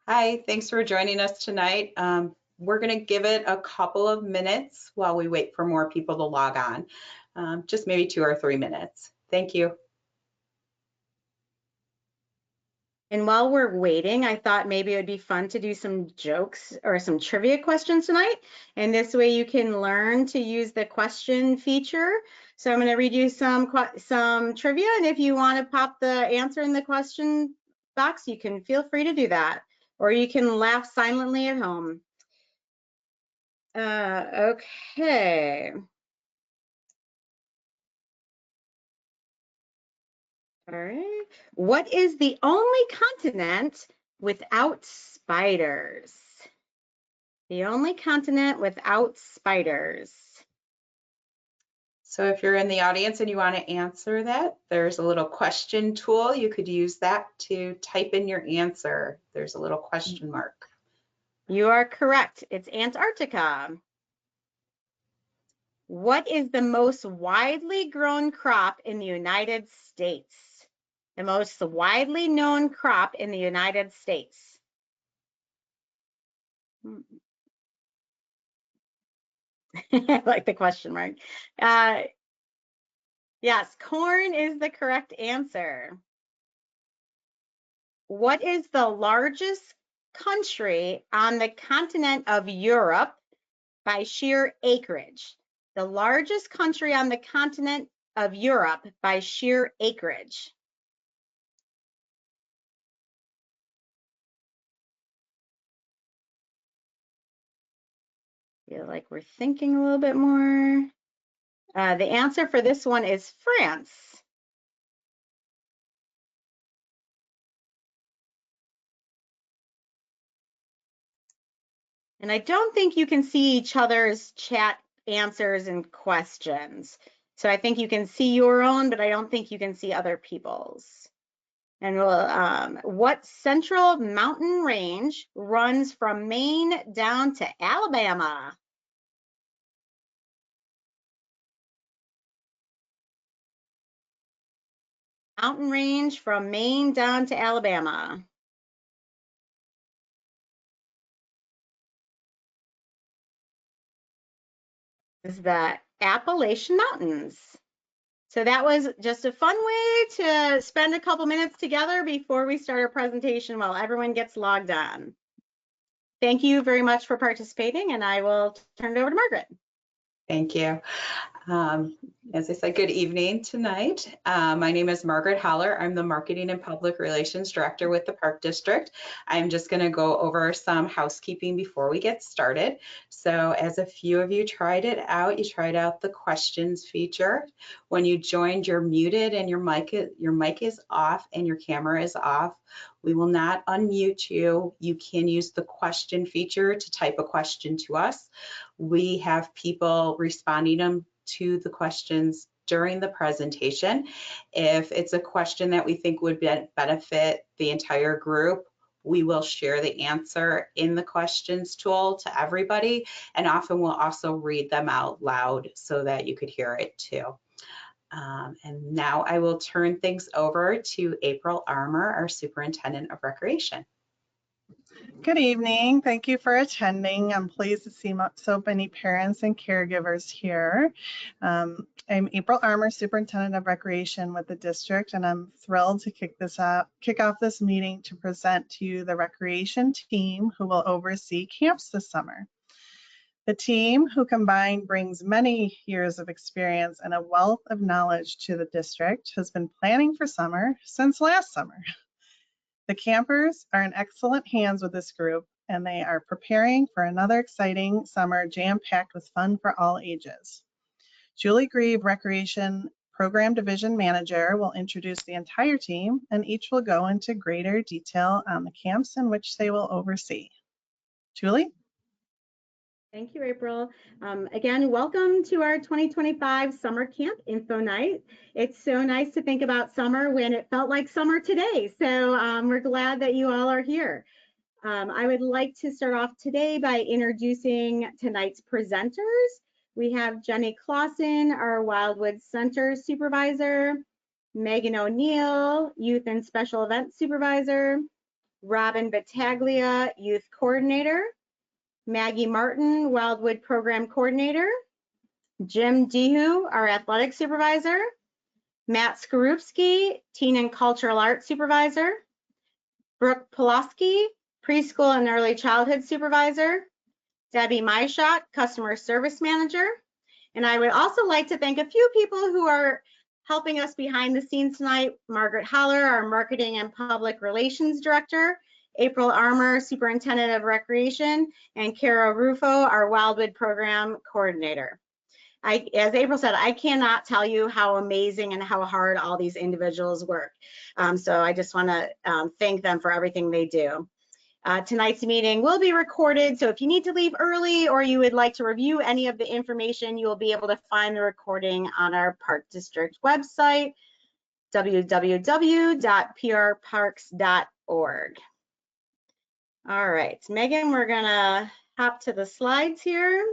Hi, thanks for joining us tonight. We're going to give it a couple of minutes while we wait for more people to log on, just maybe 2 or 3 minutes. Thank you. And while we're waiting, I thought maybe it would be fun to do some jokes or some trivia questions tonight. And this way you can learn to use the question feature. So I'm going to read you some trivia. And if you want to pop the answer in the question box, you can feel free to do that. Or you can laugh silently at home. Okay. All right. What is the only continent without spiders? The only continent without spiders. So if you're in the audience and you want to answer that, there's a little question tool. You could use that to type in your answer. There's a little question mark. You are correct. It's Antarctica. What is the most widely grown crop in the United States? The most widely known crop in the United States. I like the question mark. Yes, corn is the correct answer. What is the largest country on the continent of Europe by sheer acreage? The largest country on the continent of Europe by sheer acreage. Feel like we're thinking a little bit more. The answer for this one is France. And I don't think you can see each other's chat answers and questions. So I think you can see your own, but I don't think you can see other people's. And we'll, what central mountain range runs from Maine down to Alabama? Mountain range from Maine down to Alabama. Is the Appalachian Mountains. So that was just a fun way to spend a couple minutes together before we start our presentation while everyone gets logged on. Thank you very much for participating, and I will turn it over to Margaret. Thank you. As I said, good evening tonight. My name is Margaret Haller. I'm the Marketing and Public Relations Director with the Park District. I'm just going to go over some housekeeping before we get started. So as a few of you tried it out, you tried out the questions feature. When you joined, you're muted and your mic is off and your camera is off. We will not unmute you. You can use the question feature to type a question to us. We have people responding to the questions during the presentation. If it's a question that we think would benefit the entire group, we will share the answer in the questions tool to everybody, and often we'll also read them out loud so that you could hear it too. And now I will turn things over to April Armour, our Superintendent of Recreation. Good evening. Thank you for attending. I'm pleased to see so many parents and caregivers here. I'm April Armour, Superintendent of Recreation with the district, and I'm thrilled to kick off this meeting to present to you the recreation team who will oversee camps this summer. The team, who combined brings many years of experience and a wealth of knowledge to the district, has been planning for summer since last summer. The campers are in excellent hands with this group, and they are preparing for another exciting summer jam-packed with fun for all ages. Julie Greve, Recreation Program Division Manager, will introduce the entire team, and each will go into greater detail on the camps in which they will oversee. Julie? Thank you, April. Again, welcome to our 2025 Summer Camp Info Night. It's so nice to think about summer when it felt like summer today. So we're glad that you all are here. I would like to start off today by introducing tonight's presenters. We have Jenny Clauson, our Wildwood Center Supervisor, Megan O'Neill, Youth and Special Events Supervisor, Robin Battaglia, Youth Coordinator, Maggie Martin, Wildwood Program Coordinator, Jim Dihu, our Athletic Supervisor, Matt Skorupski, Teen and Cultural Arts Supervisor, Brooke Pulaski, Preschool and Early Childhood Supervisor, Debbie Majchszak, Customer Service Manager. And I would also like to thank a few people who are helping us behind the scenes tonight. Margaret Haller, our Marketing and Public Relations Director, April Armour, Superintendent of Recreation, and Cara Ruffo, our Wildwood Program Coordinator. As April said, I cannot tell you how amazing and how hard all these individuals work. So I just want to thank them for everything they do. Tonight's meeting will be recorded, so if you need to leave early or you would like to review any of the information, you will be able to find the recording on our Park District website, www.prparks.org. All right, Megan, we're gonna hop to the slides here.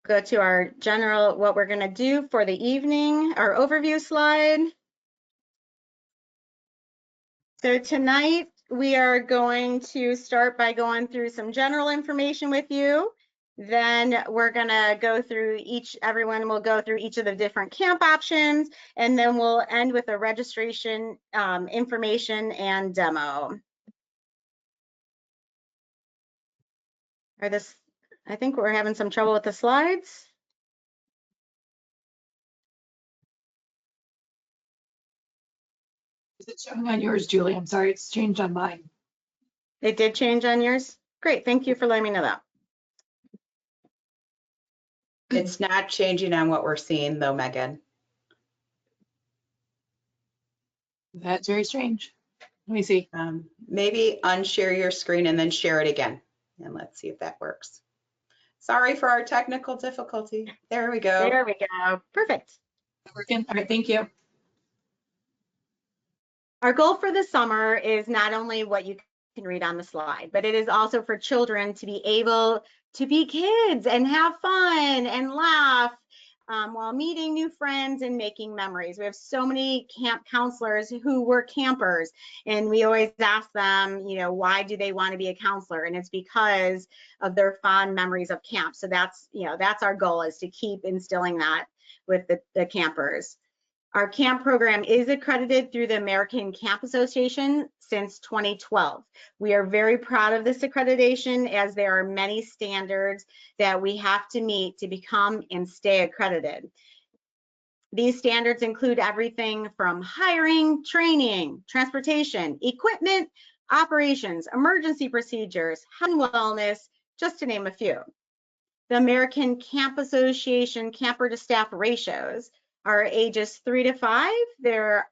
Go to our general, what we're gonna do for the evening, our overview slide. So tonight we are going to start by going through some general information with you. Then we're gonna go through everyone will go through each of the different camp options, and then we'll end with a registration information and demo. I think we're having some trouble with the slides. Is it showing on yours, Julie? I'm sorry, it's changed on mine. It did change on yours? Great, thank you for letting me know that. It's not changing on what we're seeing though, Megan. That's very strange. Let me see. Maybe unshare your screen and then share it again. And let's see if that works. Sorry for our technical difficulty. There we go. There we go, perfect. Working? All right, thank you. Our goal for the summer is not only what you can read on the slide, but it is also for children to be able to be kids and have fun and laugh while meeting new friends and making memories. We have so many camp counselors who were campers, and we always ask them, you know, why do they want to be a counselor? And it's because of their fond memories of camp. So that's, you know, that's our goal, is to keep instilling that with the campers. Our camp program is accredited through the American Camp Association since 2012. We are very proud of this accreditation, as there are many standards that we have to meet to become and stay accredited. These standards include everything from hiring, training, transportation, equipment, operations, emergency procedures, health and wellness, just to name a few. The American Camp Association camper to staff ratios are ages 3 to 5. The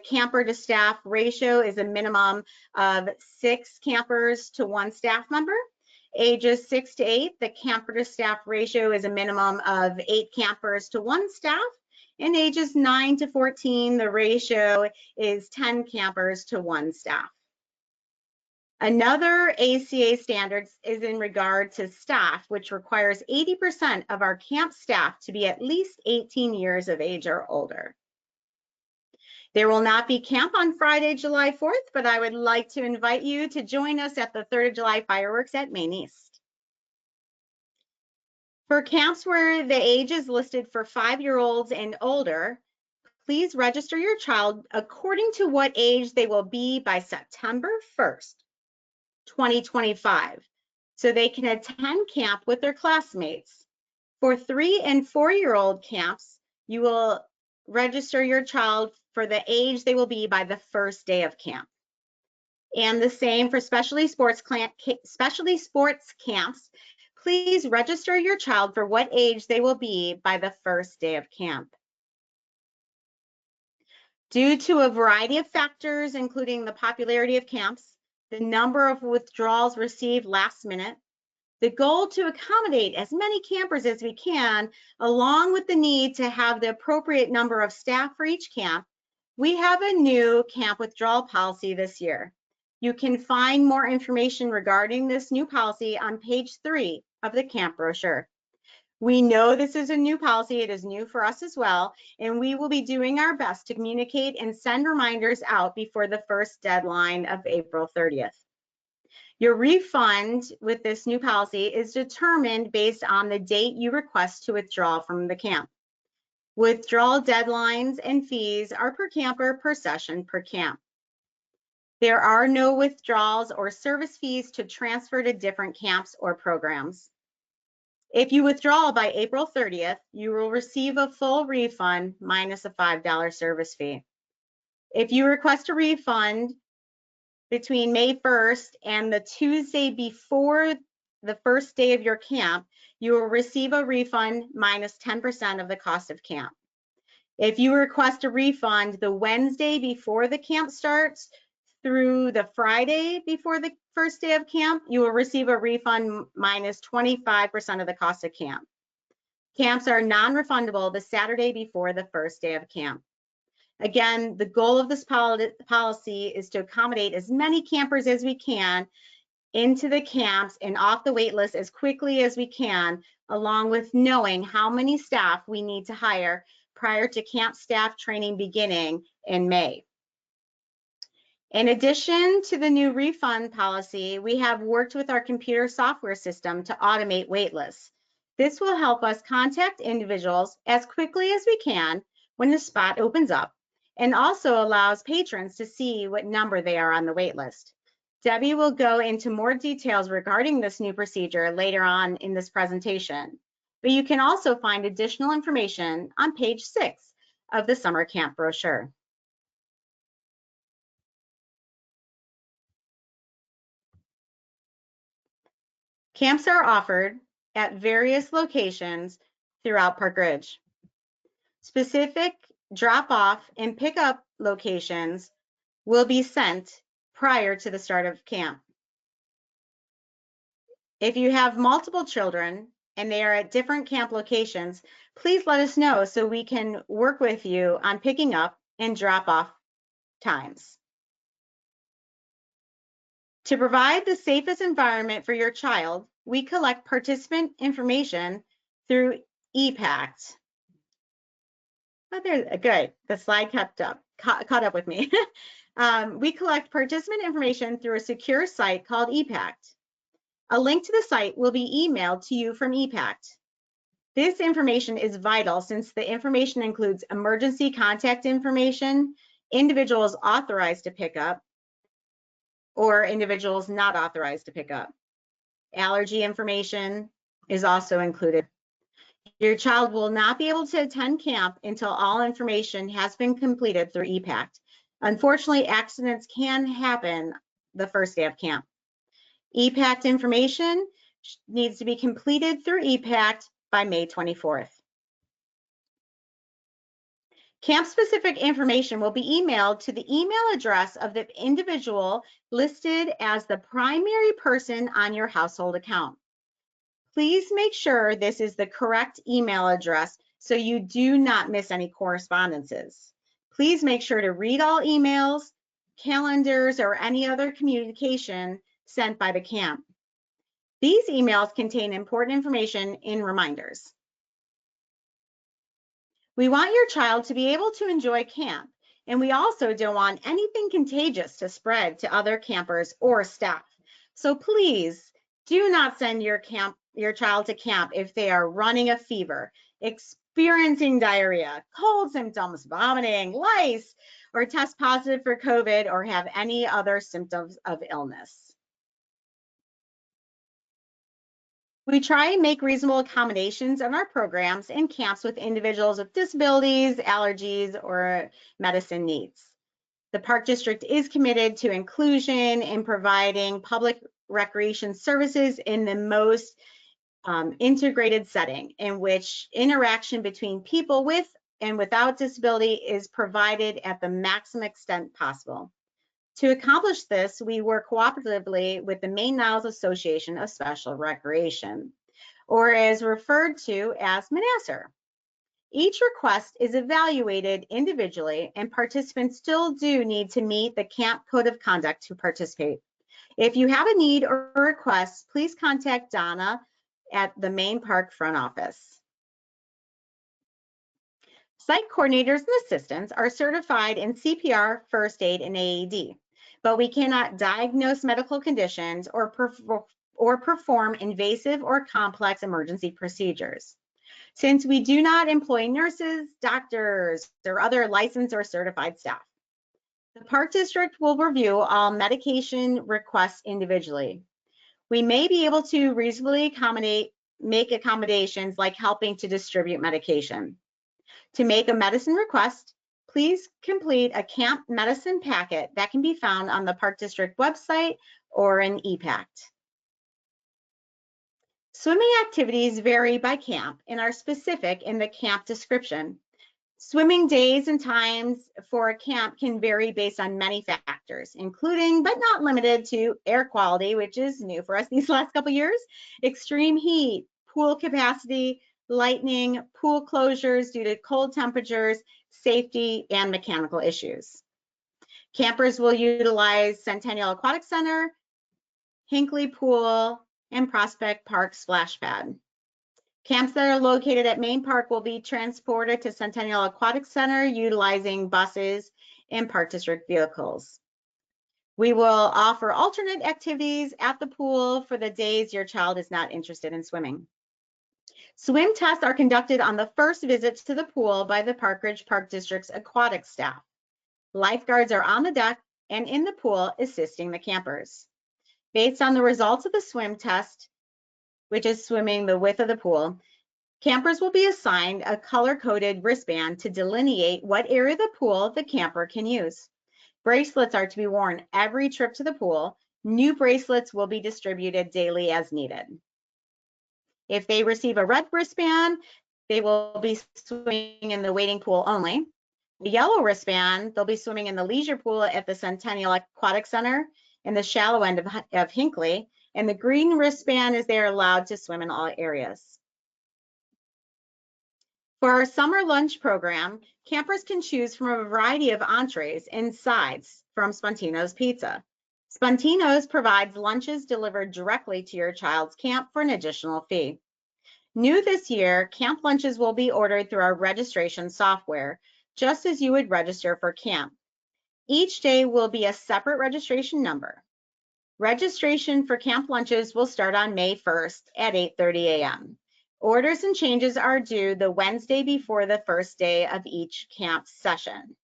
camper to staff ratio is a minimum of 6 campers to 1 staff member. Ages 6 to 8, the camper to staff ratio is a minimum of 8 campers to 1 staff. And ages 9 to 14, the ratio is 10 campers to 1 staff. Another ACA standards is in regard to staff, which requires 80% of our camp staff to be at least 18 years of age or older. There will not be camp on Friday, July 4th, but I would like to invite you to join us at the 3rd of July fireworks at Main East. For camps where the age is listed for 5-year-olds and older, please register your child according to what age they will be by September 1st. 2025, so they can attend camp with their classmates. For 3- and 4-year-old camps, you will register your child for the age they will be by the first day of camp. And the same for specialty sports camps. Please register your child for what age they will be by the first day of camp. Due to a variety of factors, including the popularity of camps, the number of withdrawals received last minute, the goal to accommodate as many campers as we can, along with the need to have the appropriate number of staff for each camp, we have a new camp withdrawal policy this year. You can find more information regarding this new policy on page 3 of the camp brochure. We know this is a new policy. It is new for us as well, and we will be doing our best to communicate and send reminders out before the first deadline of April 30th. Your refund with this new policy is determined based on the date you request to withdraw from the camp. Withdrawal deadlines and fees are per camper, per session, per camp. There are no withdrawals or service fees to transfer to different camps or programs. If you withdraw by April 30th, you will receive a full refund minus a $5 service fee. If you request a refund between May 1st and the Tuesday before the first day of your camp, you will receive a refund minus 10% of the cost of camp. If you request a refund the Wednesday before the camp starts through the Friday before the first day of camp, you will receive a refund minus 25% of the cost of camp. Camps are non-refundable the Saturday before the first day of camp. Again, the goal of this policy is to accommodate as many campers as we can into the camps and off the wait list as quickly as we can, along with knowing how many staff we need to hire prior to camp staff training beginning in May. In addition to the new refund policy, we have worked with our computer software system to automate wait lists. This will help us contact individuals as quickly as we can when the spot opens up, and also allows patrons to see what number they are on the wait list. Debbie will go into more details regarding this new procedure later on in this presentation, but you can also find additional information on page 6 of the summer camp brochure. Camps are offered at various locations throughout Park Ridge. Specific drop-off and pickup locations will be sent prior to the start of camp. If you have multiple children and they are at different camp locations, please let us know so we can work with you on picking up and drop-off times. To provide the safest environment for your child, we collect participant information through ePact. Oh, there, good. The slide caught up with me. We collect participant information through a secure site called ePact. A link to the site will be emailed to you from ePact. This information is vital since the information includes emergency contact information, individuals authorized to pick up, or individuals not authorized to pick up. Allergy information is also included. Your child will not be able to attend camp until all information has been completed through ePact. Unfortunately, accidents can happen the first day of camp. ePact information needs to be completed through ePact by May 24th. Camp-specific information will be emailed to the email address of the individual listed as the primary person on your household account. Please make sure this is the correct email address so you do not miss any correspondences. Please make sure to read all emails, calendars, or any other communication sent by the camp. These emails contain important information in reminders. We want your child to be able to enjoy camp, and we also don't want anything contagious to spread to other campers or staff. So please do not send your child to camp if they are running a fever, experiencing diarrhea, cold symptoms, vomiting, lice, or test positive for COVID or have any other symptoms of illness. We try and make reasonable accommodations in our programs and camps with individuals with disabilities, allergies, or medicine needs. The Park District is committed to inclusion and providing public recreation services in the most integrated setting in which interaction between people with and without disability is provided at the maximum extent possible. To accomplish this, we work cooperatively with the Moneill Association of Special Recreation, or as referred to as MNASR. Each request is evaluated individually, and participants still do need to meet the Camp Code of Conduct to participate. If you have a need or a request, please contact Donna at the main park front office. Site coordinators and assistants are certified in CPR, first aid, and AED, but we cannot diagnose medical conditions or perform invasive or complex emergency procedures. Since we do not employ nurses, doctors, or other licensed or certified staff, the Park District will review all medication requests individually. We may be able to reasonably make accommodations like helping to distribute medication. To make a medicine request, please complete a camp medicine packet that can be found on the Park District website or in ePact. Swimming activities vary by camp and are specific in the camp description. Swimming days and times for a camp can vary based on many factors, including but not limited to air quality, which is new for us these last couple years, extreme heat, pool capacity, lightning, pool closures due to cold temperatures, safety, and mechanical issues. Campers will utilize Centennial Aquatic Center, Hinckley Pool, and Prospect Park Splash Pad. Camps that are located at Main Park will be transported to Centennial Aquatic Center utilizing buses and Park District vehicles. We will offer alternate activities at the pool for the days your child is not interested in swimming. Swim tests are conducted on the first visit to the pool by the Park Ridge Park District's aquatic staff. Lifeguards are on the deck and in the pool assisting the campers. Based on the results of the swim test, which is swimming the width of the pool, campers will be assigned a color-coded wristband to delineate what area of the pool the camper can use. Bracelets are to be worn every trip to the pool. New bracelets will be distributed daily as needed. If they receive a red wristband, they will be swimming in the wading pool only. The yellow wristband, they'll be swimming in the leisure pool at the Centennial Aquatic Center in the shallow end of Hinckley. And the green wristband is they're allowed to swim in all areas. For our summer lunch program, campers can choose from a variety of entrees and sides from Spontino's Pizza. Spontino's provides lunches delivered directly to your child's camp for an additional fee. New this year, camp lunches will be ordered through our registration software, just as you would register for camp. Each day will be a separate registration number. Registration for camp lunches will start on May 1st at 8:30 a.m. Orders and changes are due the Wednesday before the first day of each camp session.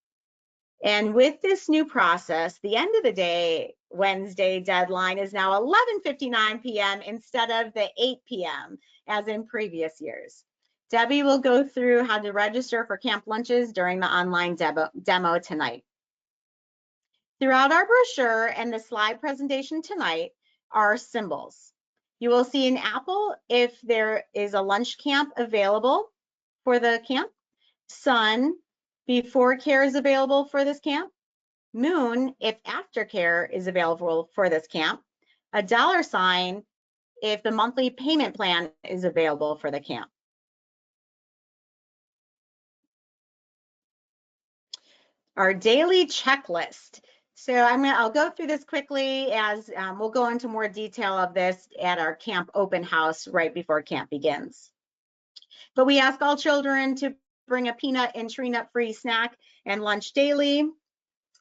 And with this new process, the end of the day Wednesday deadline is now 11:59 p.m. instead of the 8 p.m. as in previous years. Debbie will go through how to register for camp lunches during the online demo tonight. Throughout our brochure and the slide presentation tonight are symbols. You will see an apple if there is a lunch camp available for the camp, sun before care is available for this camp, moon if aftercare is available for this camp, a $sign if the monthly payment plan is available for the camp. Our daily checklist. So I'll go through this quickly as we'll go into more detail of this at our camp open house right before camp begins. But we ask all children to bring a peanut and tree nut free snack and lunch daily,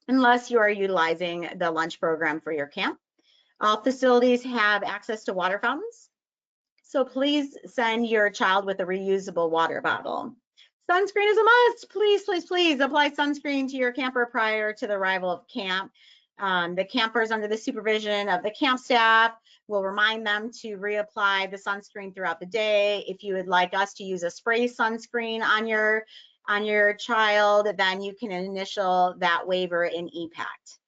unless you are utilizing the lunch program for your camp. All facilities have access to water fountains, so please send your child with a reusable water bottle. Sunscreen is a must. Please, please, please apply sunscreen to your camper prior to the arrival of camp. The campers under the supervision of the camp staff will remind them to reapply the sunscreen throughout the day. If you would like us to use a spray sunscreen on your child, then you can initial that waiver in ePact.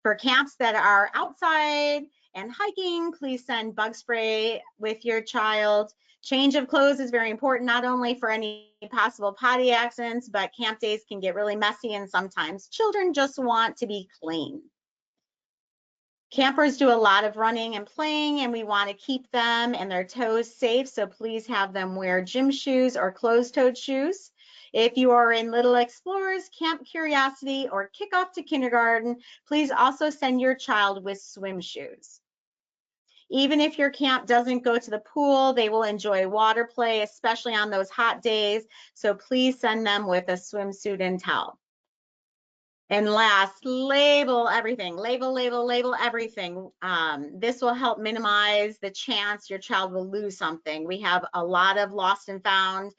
For camps that are outside and hiking, please send bug spray with your child. Change of clothes is very important, not only for any possible potty accidents, but camp days can get really messy and sometimes children just want to be clean. Campers do a lot of running and playing, and we want to keep them and their toes safe, so please have them wear gym shoes or closed-toed shoes. If you are in Little Explorers, Camp Curiosity, or Kickoff to Kindergarten, please also send your child with swim shoes. Even if your camp doesn't go to the pool, they will enjoy water play, especially on those hot days. So please send them with a swimsuit and towel. And last, label everything. Label everything. This will help minimize the chance your child will lose something. We have a lot of lost and found.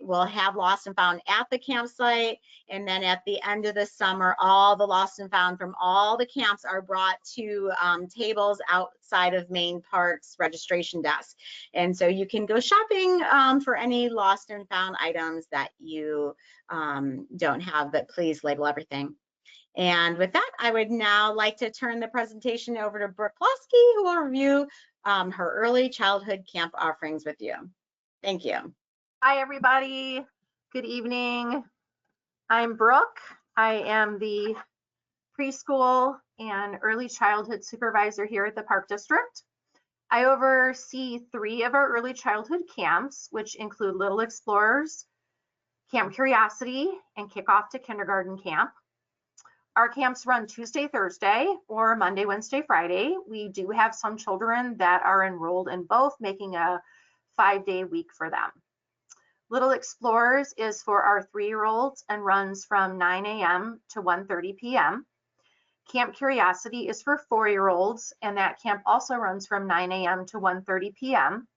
We'll have lost and found at the campsite. And then at the end of the summer, all the lost and found from all the camps are brought to tables outside of main parks registration desk. And so you can go shopping for any lost and found items that you don't have, but please label everything. And with that, I would now like to turn the presentation over to Brooke Losky, who will review her early childhood camp offerings with you. Thank you. Hi, everybody. Good evening. I'm Brooke. I am the preschool and early childhood supervisor here at the Park District. I oversee 3 of our early childhood camps, which include Little Explorers, Camp Curiosity, and Kickoff to Kindergarten Camp. Our camps run Tuesday, Thursday, or Monday, Wednesday, Friday. We do have some children that are enrolled in both, making a 5-day week for them. Little Explorers is for our 3-year-olds and runs from 9 a.m. to 1:30 p.m. Camp Curiosity is for 4-year-olds, and that camp also runs from 9 a.m. to 1:30 p.m.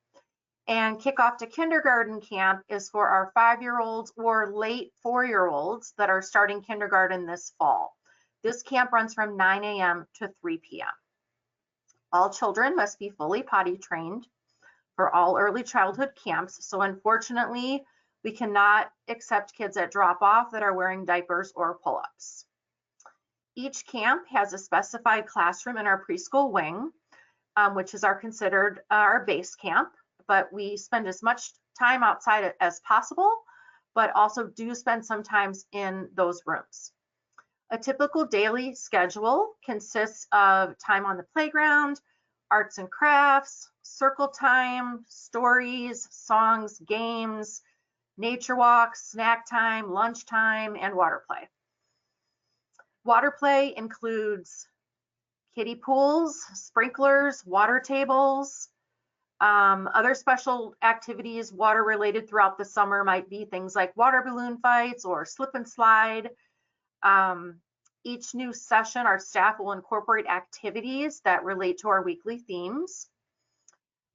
And Kickoff to Kindergarten Camp is for our 5-year-olds or late 4-year-olds that are starting kindergarten this fall. This camp runs from 9 a.m. to 3 p.m. All children must be fully potty trained for all early childhood camps. So unfortunately, we cannot accept kids at drop-off that are wearing diapers or pull-ups. Each camp has a specified classroom in our preschool wing, which is considered our base camp. But we spend as much time outside as possible, but also do spend some times in those rooms. A typical daily schedule consists of time on the playground, arts and crafts, circle time, stories, songs, games, nature walks, snack time, lunch time, and water play. Water play includes kiddie pools, sprinklers, water tables. Other special activities water related throughout the summer might be things like water balloon fights or slip and slide. Each new session, our staff will incorporate activities that relate to our weekly themes.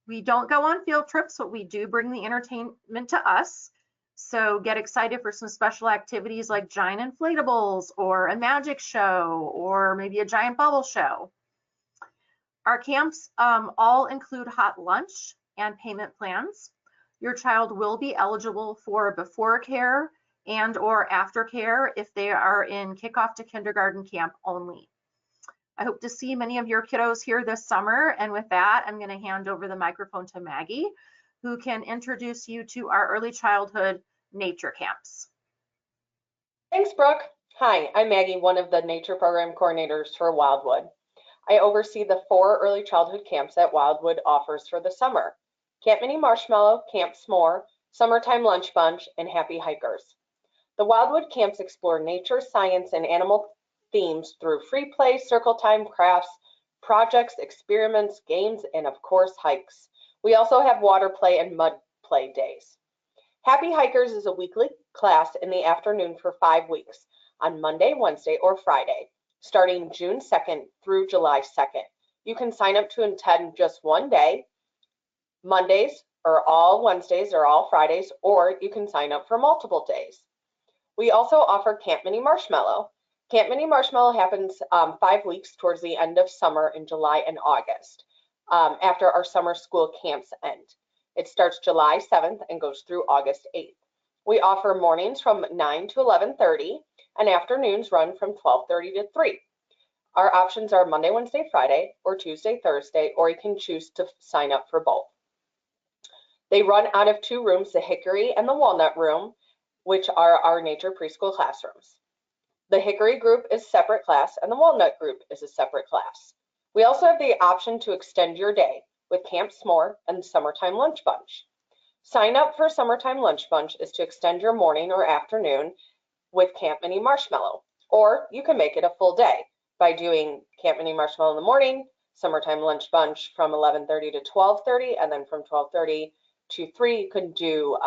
We don't go on field trips, but we do bring the entertainment to us. So get excited for some special activities like giant inflatables or a magic show or maybe a giant bubble show. Our camps all include hot lunch and payment plans. Your child will be eligible for before care and or after care if they are in Kickoff to Kindergarten Camp only. I hope to see many of your kiddos here this summer. And with that, I'm going to hand over the microphone to Maggie, who can introduce you to our early childhood nature camps. Thanks, Brooke. Hi, I'm Maggie, one of the nature program coordinators for Wildwood. I oversee the 4 early childhood camps that Wildwood offers for the summer: Camp Mini Marshmallow, Camp S'more, Summertime Lunch Bunch, and Happy Hikers. The Wildwood camps explore nature, science, and animal themes through free play, circle time, crafts, projects, experiments, games, and of course, hikes. We also have water play and mud play days. Happy Hikers is a weekly class in the afternoon for 5 weeks on Monday, Wednesday, or Friday, starting June 2nd through July 2nd. You can sign up to attend just one day, Mondays, or all Wednesdays, or all Fridays, or you can sign up for multiple days. We also offer Camp Mini Marshmallow. Camp Mini Marshmallow happens 5 weeks towards the end of summer in July and August, after our summer school camps end. It starts July 7th and goes through August 8th. We offer mornings from 9 to 11:30 and afternoons run from 12:30 to 3. Our options are Monday, Wednesday, Friday, or Tuesday, Thursday, or you can choose to sign up for both. They run out of 2 rooms, the Hickory and the Walnut room, which are our nature preschool classrooms. The Hickory group is a separate class and the Walnut group is a separate class. We also have the option to extend your day with Camp S'more and Summertime Lunch Bunch. Sign up for Summertime Lunch Bunch is to extend your morning or afternoon with Camp Mini Marshmallow, or you can make it a full day by doing Camp Mini Marshmallow in the morning, Summertime lunch bunch from 11:30 to 12:30, and then from 12:30 to 3, you can do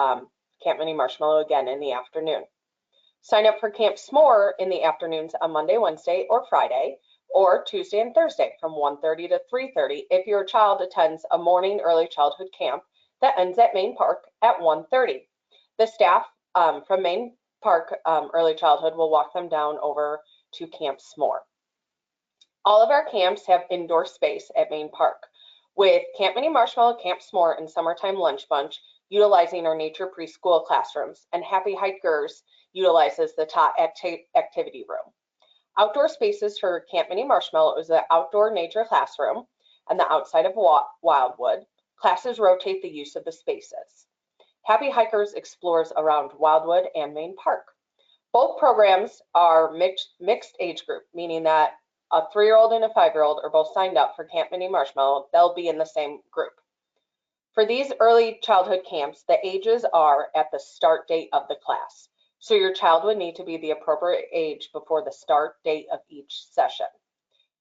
Camp Mini Marshmallow again in the afternoon. Sign up for Camp S'more in the afternoons on Monday, Wednesday, or Friday, or Tuesday and Thursday from 1:30 to 3:30 if your child attends a morning early childhood camp that ends at Main Park at 1:30. The staff from Main Park Early Childhood will walk them down over to Camp S'more. All of our camps have indoor space at Main Park, with Camp Mini Marshmallow, Camp S'more, and Summertime Lunch Bunch utilizing our nature preschool classrooms, and Happy Hikers utilizes the Tot activity room. Outdoor spaces for Camp Mini Marshmallow is the outdoor nature classroom and the outside of Wildwood. Classes rotate the use of the spaces. Happy Hikers explores around Wildwood and Main Park. Both programs are mixed age group, meaning that a 3-year-old and a 5-year-old are both signed up for Camp Mini Marshmallow. They'll be in the same group. For these early childhood camps, the ages are at the start date of the class. So your child would need to be the appropriate age before the start date of each session.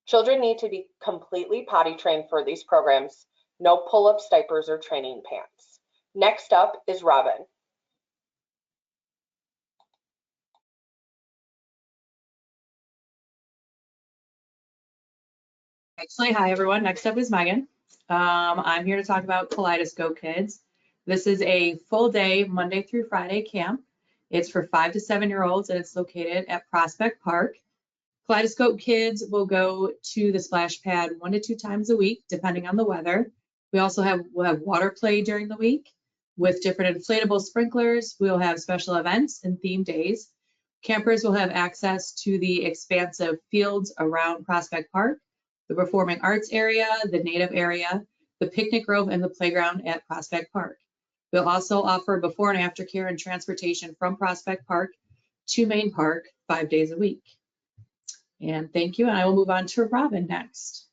Children need to be completely potty trained for these programs. No pull-ups, diapers, or training pants. Next up is Robin. Actually, hi everyone. Next up is Megan. I'm here to talk about Kaleidoscope Kids. This is a full day, Monday through Friday camp. It's for 5 to 7-year-olds and it's located at Prospect Park. Kaleidoscope Kids will go to the splash pad 1 to 2 times a week, depending on the weather. We'll have water play during the week with different inflatable sprinklers. We'll have special events and theme days. Campers will have access to the expansive fields around Prospect Park, the performing arts area, the native area, the picnic grove, and the playground at Prospect Park. We'll also offer before and after care and transportation from Prospect Park to Main Park 5 days a week. And thank you, and I will move on to Robin next.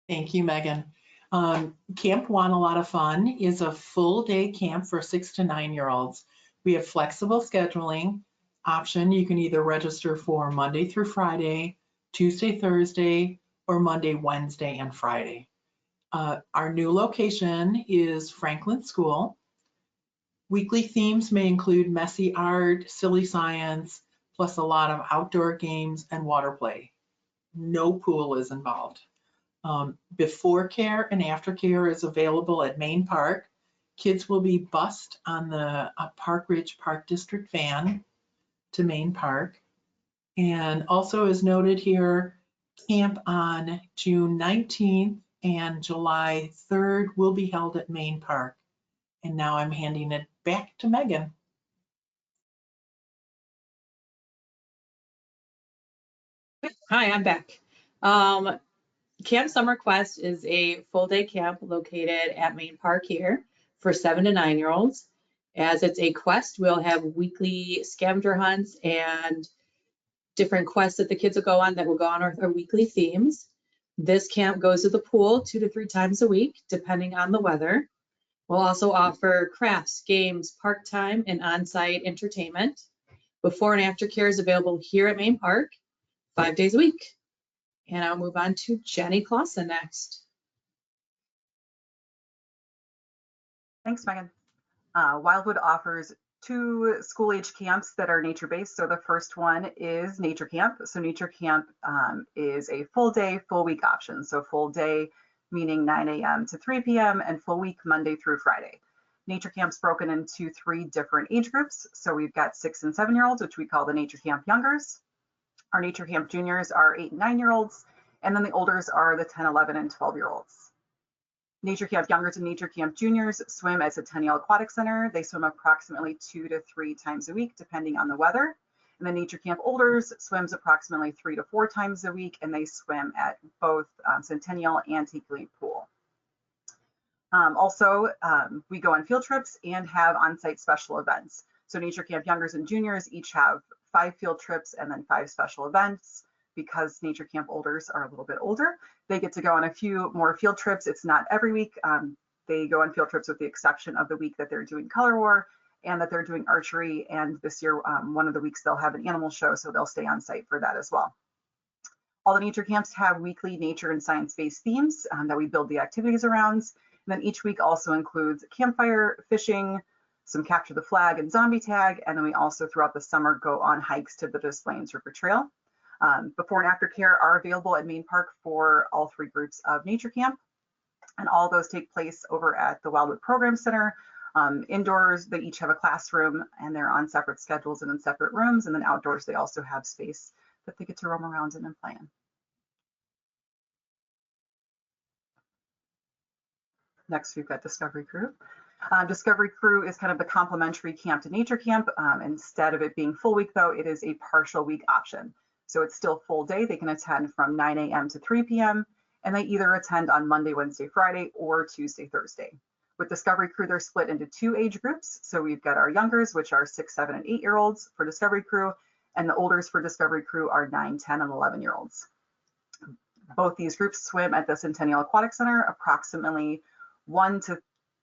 Thank you, Megan. Camp Want a Lot of Fun is a full day camp for 6 to 9-year-olds. We have flexible scheduling option. You can either register for Monday through Friday, Tuesday, Thursday, or Monday, Wednesday, and Friday. Our new location is Franklin School. Weekly themes may include messy art, silly science, plus a lot of outdoor games and water play. No pool is involved. Before care and after care is available at Main Park. Kids will be bused on the Park Ridge Park District van to Main Park. And also as noted here, camp on June 19th and July 3rd will be held at Main Park. And now I'm handing it back to Megan. Hi, I'm back. Camp Summer Quest is a full day camp located at Main Park here for 7 to 9-year-olds. As it's a quest, we'll have weekly scavenger hunts and different quests that the kids will go on that will go on our weekly themes. This camp goes to the pool 2 to 3 times a week, depending on the weather. We'll also offer crafts, games, park time, and on-site entertainment. Before and after care is available here at Main Park 5 days a week. And I'll move on to Jenny Clauson next. Thanks, Megan. Wildwood offers 2 school-age camps that are nature-based. So the first one is Nature Camp. So Nature Camp is a full day, full week option. So full day meaning 9 a.m. to 3 p.m. and full week Monday through Friday. Nature Camp's broken into 3 different age groups. So we've got 6 and 7-year-olds, which we call the Nature Camp Youngers. Our Nature Camp Juniors are 8 and 9-year-olds. And then the Olders are the 10, 11, and 12-year-olds. Nature Camp Youngers and Nature Camp Juniors swim at Centennial Aquatic Center. They swim approximately 2 to 3 times a week, depending on the weather. And the Nature Camp Olders swims approximately 3 to 4 times a week, and they swim at both Centennial and Hinkley Pool. We go on field trips and have on-site special events. So Nature Camp Youngers and Juniors each have 5 field trips and then 5 special events. Because Nature Camp Olders are a little bit older, they get to go on a few more field trips. It's not every week. They go on field trips with the exception of the week that they're doing Color War, and that they're doing archery. And this year, one of the weeks they'll have an animal show, so they'll stay on site for that as well. All the nature camps have weekly nature and science-based themes that we build the activities around. And then each week also includes campfire, fishing, some capture the flag and zombie tag. And then we also throughout the summer go on hikes to the Des Plaines River Trail. Before and after care are available at Main Park for all 3 groups of nature camp. And all those take place over at the Wildwood Program Center. Indoors, they each have a classroom and they're on separate schedules and in separate rooms. And then outdoors, they also have space that they get to roam around in and play in. Next, we've got Discovery Crew. Discovery Crew is kind of the complementary camp to nature camp. Instead of it being full week though, it is a partial week option. So it's still full day. They can attend from 9 a.m. to 3 p.m. and they either attend on Monday, Wednesday, Friday, or Tuesday, Thursday. With Discovery Crew, they're split into 2 age groups. So we've got our youngers, which are 6, 7, and 8-year-olds for Discovery Crew, and the olders for Discovery Crew are 9, 10, and 11-year-olds. Both these groups swim at the Centennial Aquatic Center approximately 1 to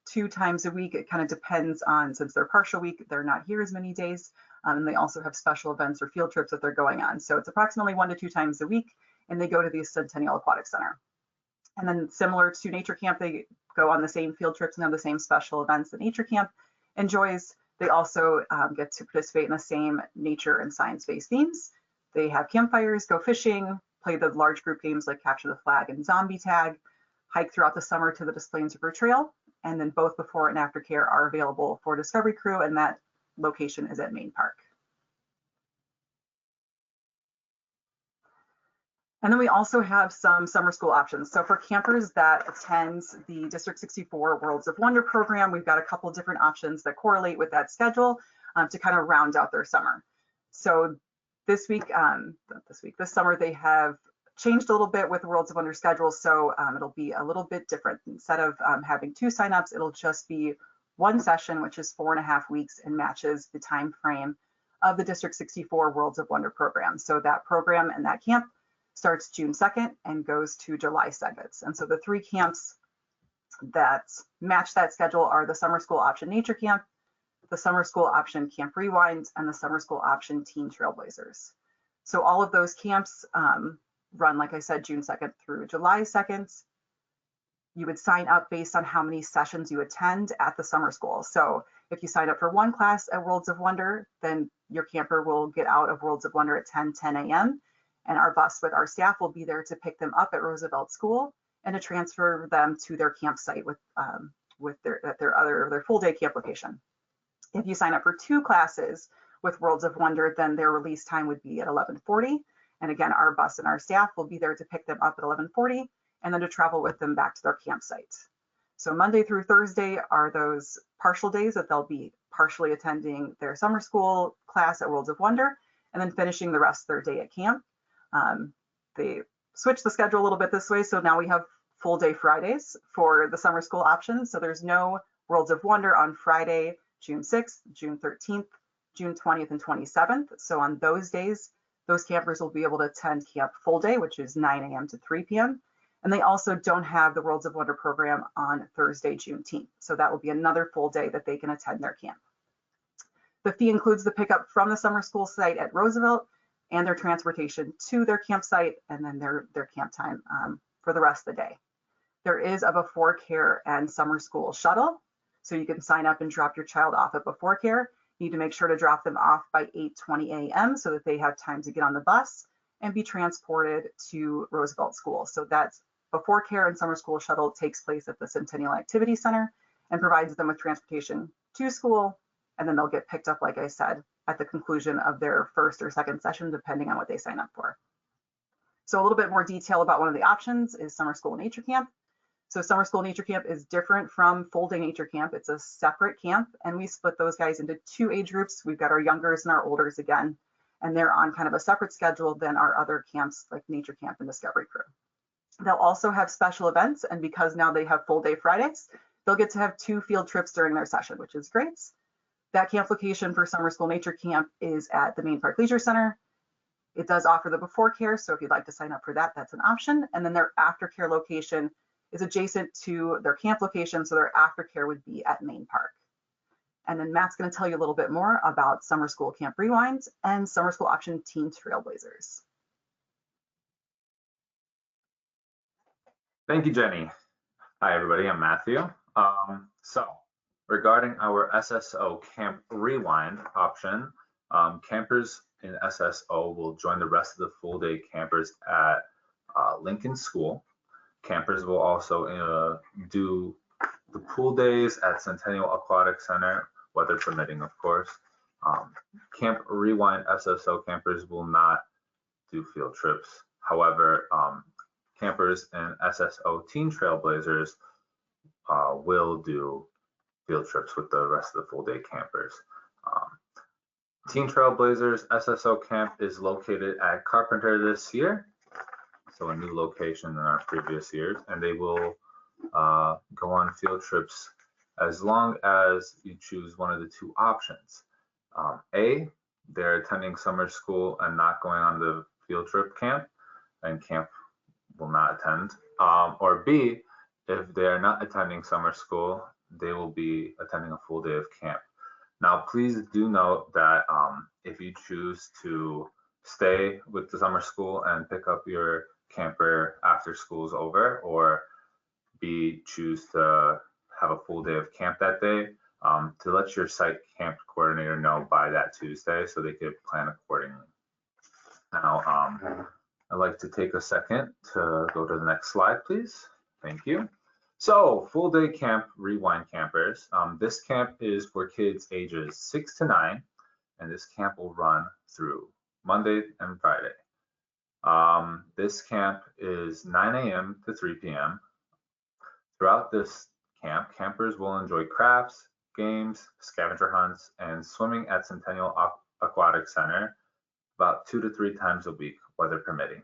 2 times a week. It kind of depends on, since they're partial week, they're not here as many days. And they also have special events or field trips that they're going on. So it's approximately 1 to 2 times a week, and they go to the Centennial Aquatic Center. And then similar to nature camp, they go on the same field trips and have the same special events that nature camp enjoys. They also get to participate in the same nature and science-based themes. They have campfires, go fishing, play the large group games like capture the flag and zombie tag, hike throughout the summer to the Des Plaines River Trail, and then both before and after care are available for Discovery Crew, and that location is at Main Park. And then we also have some summer school options. So for campers that attend the District 64 Worlds of Wonder program, we've got a couple different options that correlate with that schedule to kind of round out their summer. So this summer, they have changed a little bit with the Worlds of Wonder schedule. So it'll be a little bit different. Instead of having 2 signups, it'll just be 1 session, which is 4.5 weeks and matches the time frame of the District 64 Worlds of Wonder program. So that program and that camp starts June 2nd and goes to July 2nd. And so the 3 camps that match that schedule are the Summer School Option Nature Camp, the Summer School Option Camp Rewind, and the Summer School Option Teen Trailblazers. So all of those camps run, like I said, June 2nd through July 2nd. You would sign up based on how many sessions you attend at the summer school. So if you sign up for 1 class at Worlds of Wonder, then your camper will get out of Worlds of Wonder at 10 a.m. And our bus with our staff will be there to pick them up at Roosevelt School and to transfer them to their campsite with their full day camp location. If you sign up for 2 classes with Worlds of Wonder, then their release time would be at 11:40. And again, our bus and our staff will be there to pick them up at 11:40 and then to travel with them back to their campsite. So Monday through Thursday are those partial days that they'll be partially attending their summer school class at Worlds of Wonder and then finishing the rest of their day at camp. They switched the schedule a little bit this way. So now we have full day Fridays for the summer school options. So there's no Worlds of Wonder on Friday, June 6th, June 13th, June 20th, and 27th. So on those days, those campers will be able to attend camp full day, which is 9 a.m. to 3 p.m. And they also don't have the Worlds of Wonder program on Thursday, Juneteenth. So that will be another full day that they can attend their camp. The fee includes the pickup from the summer school site at Roosevelt and their transportation to their campsite and then their camp time for the rest of the day. There is a before care and summer school shuttle. So you can sign up and drop your child off at before care. You need to make sure to drop them off by 8:20 a.m. so that they have time to get on the bus and be transported to Roosevelt School. So that's before care and summer school shuttle takes place at the Centennial Activity Center and provides them with transportation to school. And then they'll get picked up, like I said, at the conclusion of their first or second session, depending on what they sign up for. So a little bit more detail about one of the options is Summer School Nature Camp. So Summer School Nature Camp is different from Full Day Nature Camp. It's a separate camp, and we split those guys into 2 age groups. We've got our youngers and our olders again, and they're on kind of a separate schedule than our other camps like Nature Camp and Discovery Crew. They'll also have special events, and because now they have full day Fridays, they'll get to have 2 field trips during their session, which is great. That camp location for Summer School Nature Camp is at the Main Park Leisure Center. It does offer the before care, so if you'd like to sign up for that, that's an option. And then their aftercare location is adjacent to their camp location, so their aftercare would be at Main Park. And then Matt's going to tell you a little bit more about Summer School Camp Rewind and Summer School Option Teen Trailblazers. Thank you, Jenny. Hi, everybody. I'm Matthew. So regarding our SSO Camp Rewind option, campers in SSO will join the rest of the full day campers at Lincoln School. Campers will also do the pool days at Centennial Aquatic Center, weather permitting, of course. Camp Rewind SSO campers will not do field trips. However, campers in SSO Teen Trailblazers will do field trips with the rest of the full day campers. Teen Trailblazers SSO camp is located at Carpenter this year, so a new location than our previous years, and they will go on field trips as long as you choose one of the two options. A, they're attending summer school and not going on the field trip camp, and camp will not attend. Or B, if they're not attending summer school, they will be attending a full day of camp. Now, please do note that if you choose to stay with the summer school and pick up your camper after school's over, or B, choose to have a full day of camp that day, to let your site camp coordinator know by that Tuesday so they could plan accordingly. Now, I'd like to take a second to go to the next slide, please. Thank you. So, full day camp rewind campers. This camp is for kids ages 6 to 9, and this camp will run through Monday and Friday. This camp is 9 a.m. to 3 p.m. Throughout this camp, campers will enjoy crafts, games, scavenger hunts, and swimming at Centennial Aquatic Center about 2 to 3 times a week, weather permitting.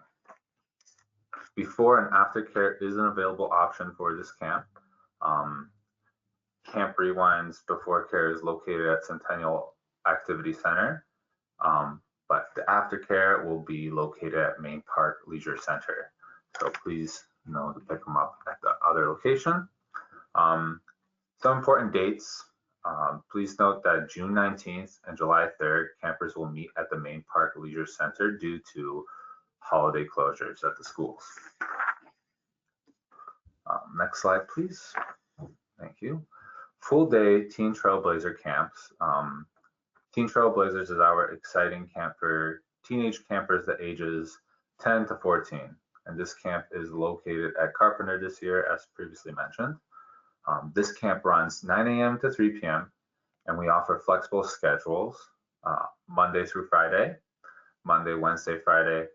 Before and after care is an available option for this camp. Camp Rewind's before care is located at Centennial Activity Center, but the aftercare will be located at Main Park Leisure Center. So please know to pick them up at the other location. Some important dates. Please note that June 19th and July 3rd, campers will meet at the Main Park Leisure Center due to holiday closures at the schools. Next slide, please. Thank you. Full day Teen Trailblazer camps. Teen Trailblazers is our exciting camp for teenage campers the ages 10 to 14. And this camp is located at Carpenter this year, as previously mentioned. This camp runs 9 a.m. to 3 p.m. and we offer flexible schedules, Monday through Friday, Monday, Wednesday, Friday,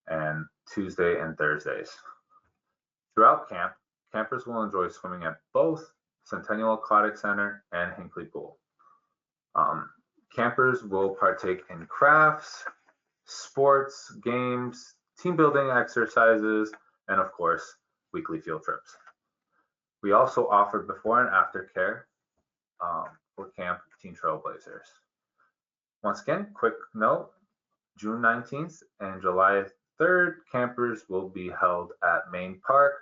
and Tuesday and Thursdays. Throughout camp, campers will enjoy swimming at both Centennial Aquatic Center and Hinckley Pool. Campers will partake in crafts, sports, games, team building exercises, and of course, weekly field trips. We also offer before and after care for Camp Teen Trailblazers. Once again, quick note, June 19th and July 3rd, campers will be held at Main Park,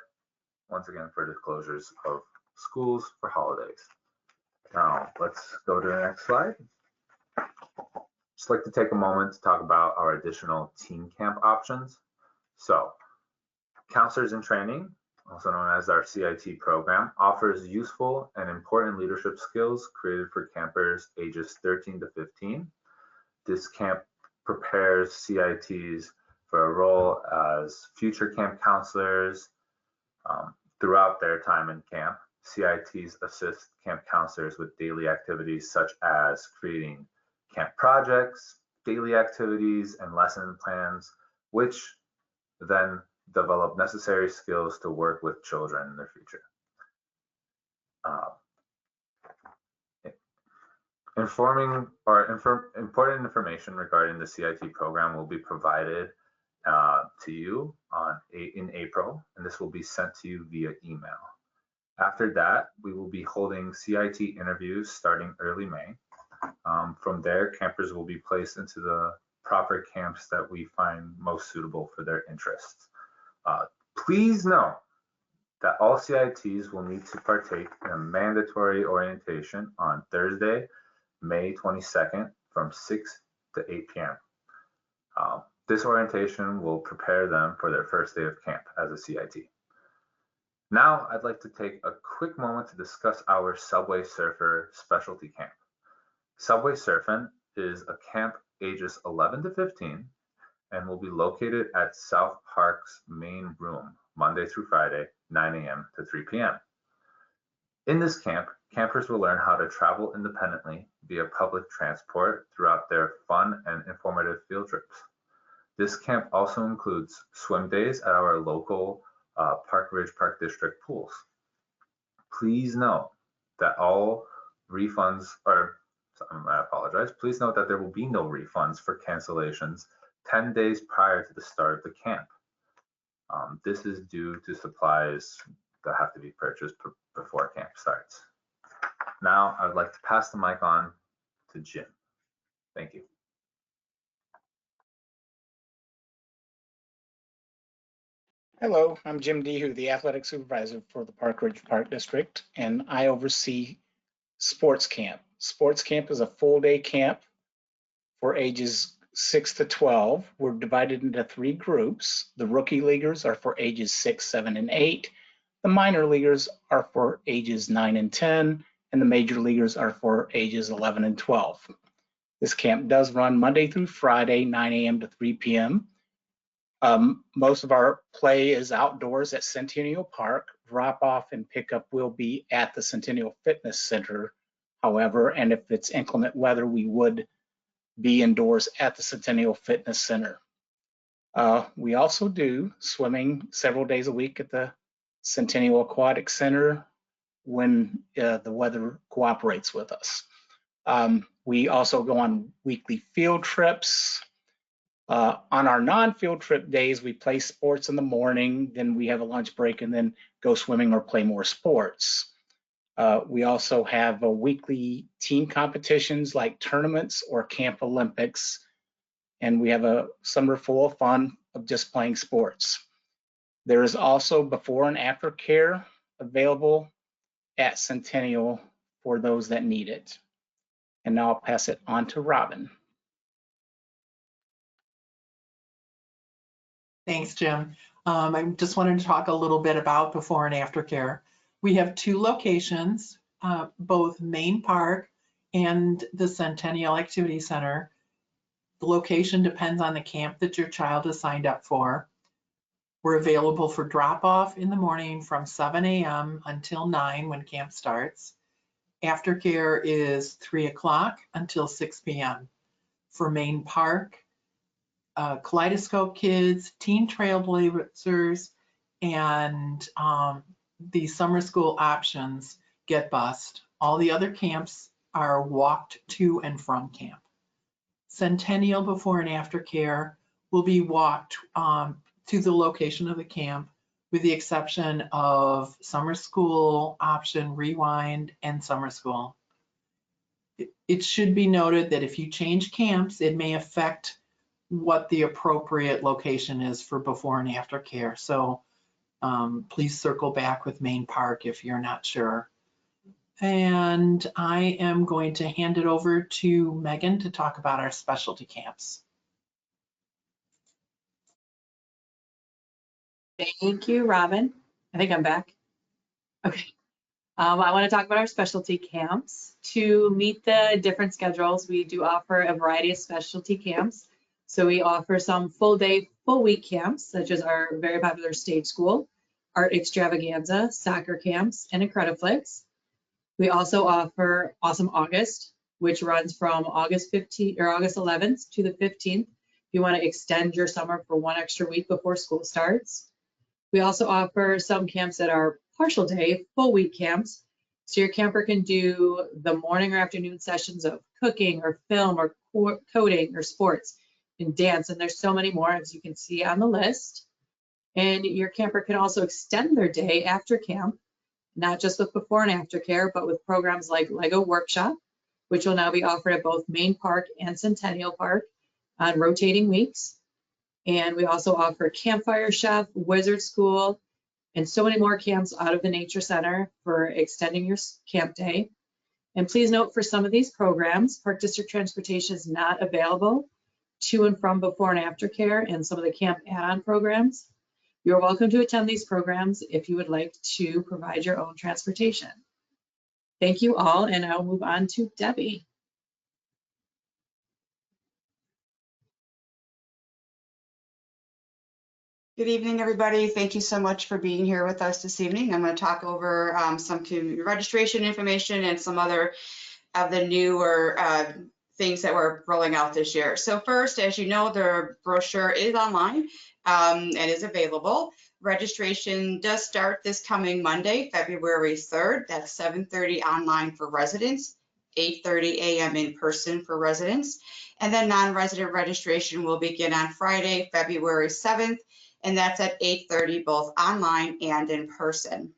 once again for the closures of schools for holidays. Now, let's go to the next slide. Just like to take a moment to talk about our additional teen camp options. So, Counselors in Training, also known as our CIT program, offers useful and important leadership skills created for campers ages 13 to 15. This camp prepares CITs for a role as future camp counselors throughout their time in camp. CITs assist camp counselors with daily activities such as creating camp projects, daily activities, and lesson plans, which then develop necessary skills to work with children in their future. Important information regarding the CIT program will be provided to you in April, and this will be sent to you via email. After that, we will be holding CIT interviews starting early May. From there, campers will be placed into the proper camps that we find most suitable for their interests. Please know that all CITs will need to partake in a mandatory orientation on Thursday, May 22nd from 6 to 8 p.m. This orientation will prepare them for their first day of camp as a CIT. Now, I'd like to take a quick moment to discuss our Subway Surfer specialty camp. Subway Surfing is a camp ages 11 to 15 and will be located at South Park's main room, Monday through Friday, 9 a.m. to 3 p.m. In this camp, campers will learn how to travel independently via public transport throughout their fun and informative field trips. This camp also includes swim days at our local Park Ridge Park District pools. Please note that all refunds are, I apologize, please note that there will be no refunds for cancellations 10 days prior to the start of the camp. This is due to supplies that have to be purchased before camp starts. Now, I would like to pass the mic on to Jim. Thank you. Hello, I'm Jim Dihu, the athletic supervisor for the Park Ridge Park District, and I oversee Sports Camp. Sports Camp is a full-day camp for ages 6 to 12. We're divided into 3 groups. The rookie leaguers are for ages 6, 7, and 8. The minor leaguers are for ages 9 and 10, and the major leaguers are for ages 11 and 12. This camp does run Monday through Friday, 9 a.m. to 3 p.m. Most of our play is outdoors at Centennial Park. Drop off and pickup will be at the Centennial Fitness Center, however, and if it's inclement weather, we would be indoors at the Centennial Fitness Center. We also do swimming several days a week at the Centennial Aquatic Center when the weather cooperates with us. We also go on weekly field trips. On our non-field trip days, we play sports in the morning, then we have a lunch break and then go swimming or play more sports. We also have weekly team competitions like tournaments or Camp Olympics, and we have a summer full of fun of just playing sports. There is also before and after care available at Centennial for those that need it. And now I'll pass it on to Robin. Thanks, Jim. I just wanted to talk a little bit about before and after care. We have 2 locations, both Main Park and the Centennial Activity Center. The location depends on the camp that your child is signed up for. We're available for drop-off in the morning from 7 a.m. until 9 when camp starts. Aftercare is 3 o'clock until 6 p.m. For Main Park, Kaleidoscope kids, Teen Trailblazers, and the summer school options get bused. All the other camps are walked to and from camp. Centennial before and after care will be walked to the location of the camp, with the exception of summer school option, rewind, and summer school. It should be noted that if you change camps, it may affect what the appropriate location is for before and after care. So please circle back with Main Park if you're not sure. And I am going to hand it over to Megan to talk about our specialty camps. Thank you, Robin. I think I'm back. Okay. I want to talk about our specialty camps. To meet the different schedules, we do offer a variety of specialty camps. So we offer some full day, full week camps, such as our very popular stage school, art extravaganza, soccer camps, and Incrediflix. We also offer Awesome August, which runs from August 15th or August 11th to the 15th. If you want to extend your summer for 1 extra week before school starts. We also offer some camps that are partial day, full week camps. So your camper can do the morning or afternoon sessions of cooking or film or coding or sports and dance. And there's so many more, as you can see on the list. And your camper can also extend their day after camp, not just with before and after care, but with programs like Lego Workshop, which will now be offered at both Main Park and Centennial Park on rotating weeks. And we also offer Campfire Chef, Wizard School, and so many more camps out of the Nature Center for extending your camp day. And please note, for some of these programs, Park District Transportation is not available to and from before and after care and some of the camp add-on programs. You're welcome to attend these programs if you would like to provide your own transportation. Thank you all, and I'll move on to Debbie. Good evening, everybody. Thank you so much for being here with us this evening. I'm going to talk over some registration information and some other of the newer things that we're rolling out this year. So first, as you know, the brochure is online and is available. Registration does start this coming Monday, February 3rd. That's 7:30 online for residents, 8:30 a.m. in person for residents. And then non-resident registration will begin on Friday, February 7th. And that's at 8:30, both online and in person.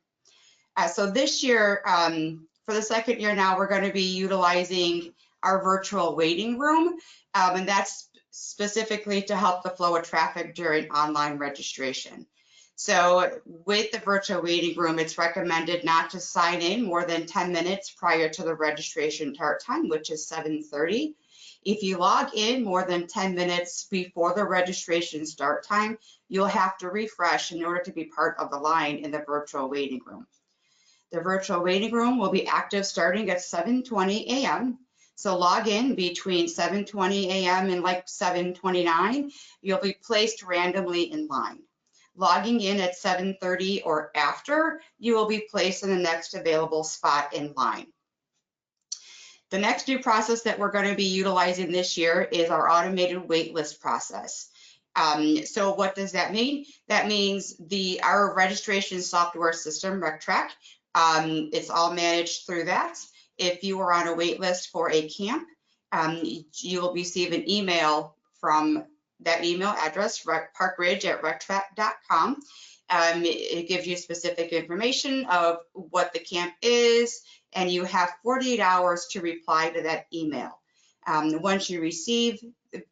So this year, for the second year now, we're going to be utilizing our virtual waiting room, and that's specifically to help the flow of traffic during online registration. So with the virtual waiting room, it's recommended not to sign in more than 10 minutes prior to the registration start time, which is 7:30. If you log in more than 10 minutes before the registration start time, you'll have to refresh in order to be part of the line in the virtual waiting room. The virtual waiting room will be active starting at 7:20 a.m. So log in between 7:20 a.m. and like 7:29. You'll be placed randomly in line. Logging in at 7:30 or after, you will be placed in the next available spot in line. The next new process that we're going to be utilizing this year is our automated waitlist process. So what does that mean? That means our registration software system, RecTrack, it's all managed through that. If you are on a wait list for a camp, you will receive an email from that email address, parkridge@rectrack.com. It gives you specific information of what the camp is, and you have 48 hours to reply to that email. Once you receive, let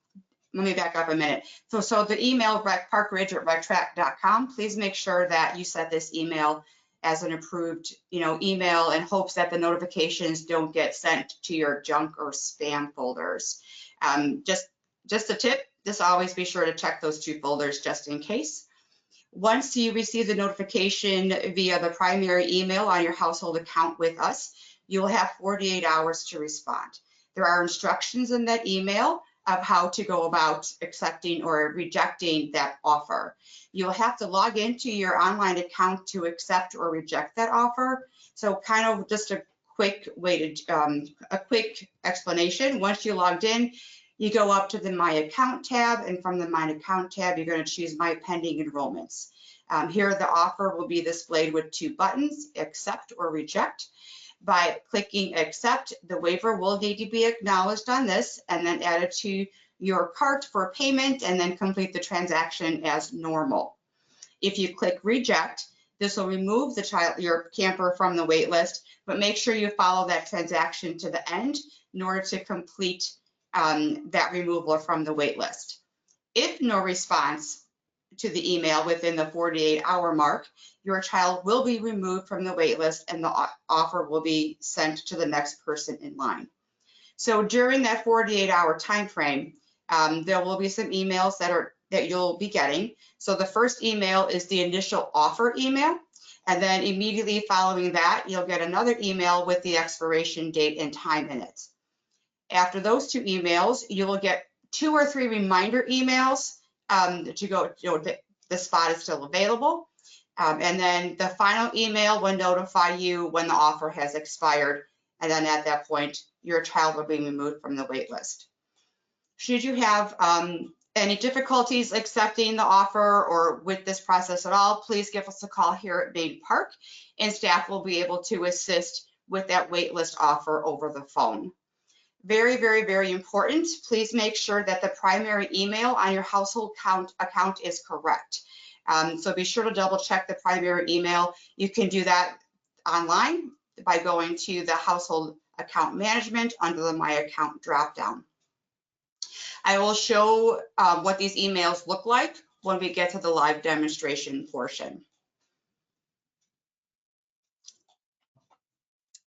me back up a minute. So the email, parkridge@rectrack.com, please make sure that you set this email as an approved email in hopes that the notifications don't get sent to your junk or spam folders. Just a tip, just always be sure to check those two folders just in case. Once you receive the notification via the primary email on your household account with us, you'll have 48 hours to respond. There are instructions in that email of how to go about accepting or rejecting that offer. You'll have to log into your online account to accept or reject that offer. So kind of just a quick quick explanation. Once you logged in, you go up to the My Account tab, and from the My Account tab, you're going to choose My Pending Enrollments. Here, the offer will be displayed with two buttons, accept or reject. By clicking accept, the waiver will need to be acknowledged on this and then added to your cart for payment, and then complete the transaction as normal. If you click reject, this will remove your camper from the wait list, but make sure you follow that transaction to the end in order to complete that removal from the wait list. If no response to the email within the 48-hour mark, your child will be removed from the wait list and the offer will be sent to the next person in line. So during that 48-hour time frame, there will be some emails that you'll be getting. So the first email is the initial offer email, and then immediately following that, you'll get another email with the expiration date and time in it. After those two emails, you will get 2 or 3 reminder emails to go, the spot is still available. And then the final email will notify you when the offer has expired. And then at that point, your child will be removed from the wait list. Should you have any difficulties accepting the offer or with this process at all, please give us a call here at Main Park, and staff will be able to assist with that wait list offer over the phone. Very, very, very important. Please make sure that the primary email on your household account is correct. So be sure to double check the primary email. You can do that online by going to the household account management under the My Account dropdown. I will show what these emails look like when we get to the live demonstration portion.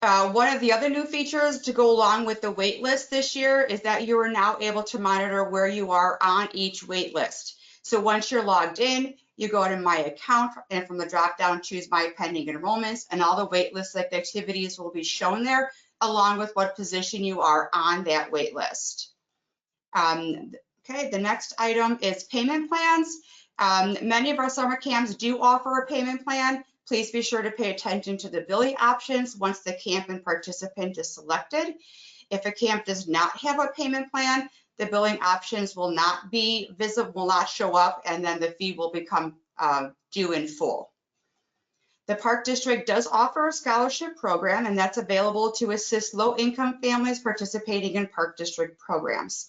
One of the other new features to go along with the wait list this year is that you are now able to monitor where you are on each wait list. So once you're logged in, you go to My Account, and from the drop down, choose My Pending Enrollments, and all the wait list activities will be shown there, along with what position you are on that wait list. Okay, the next item is payment plans. Many of our summer camps do offer a payment plan. Please be sure to pay attention to the billing options once the camp and participant is selected. If a camp does not have a payment plan, the billing options will not be visible, will not show up, and then the fee will become due in full. The Park District does offer a scholarship program, and that's available to assist low-income families participating in Park District programs.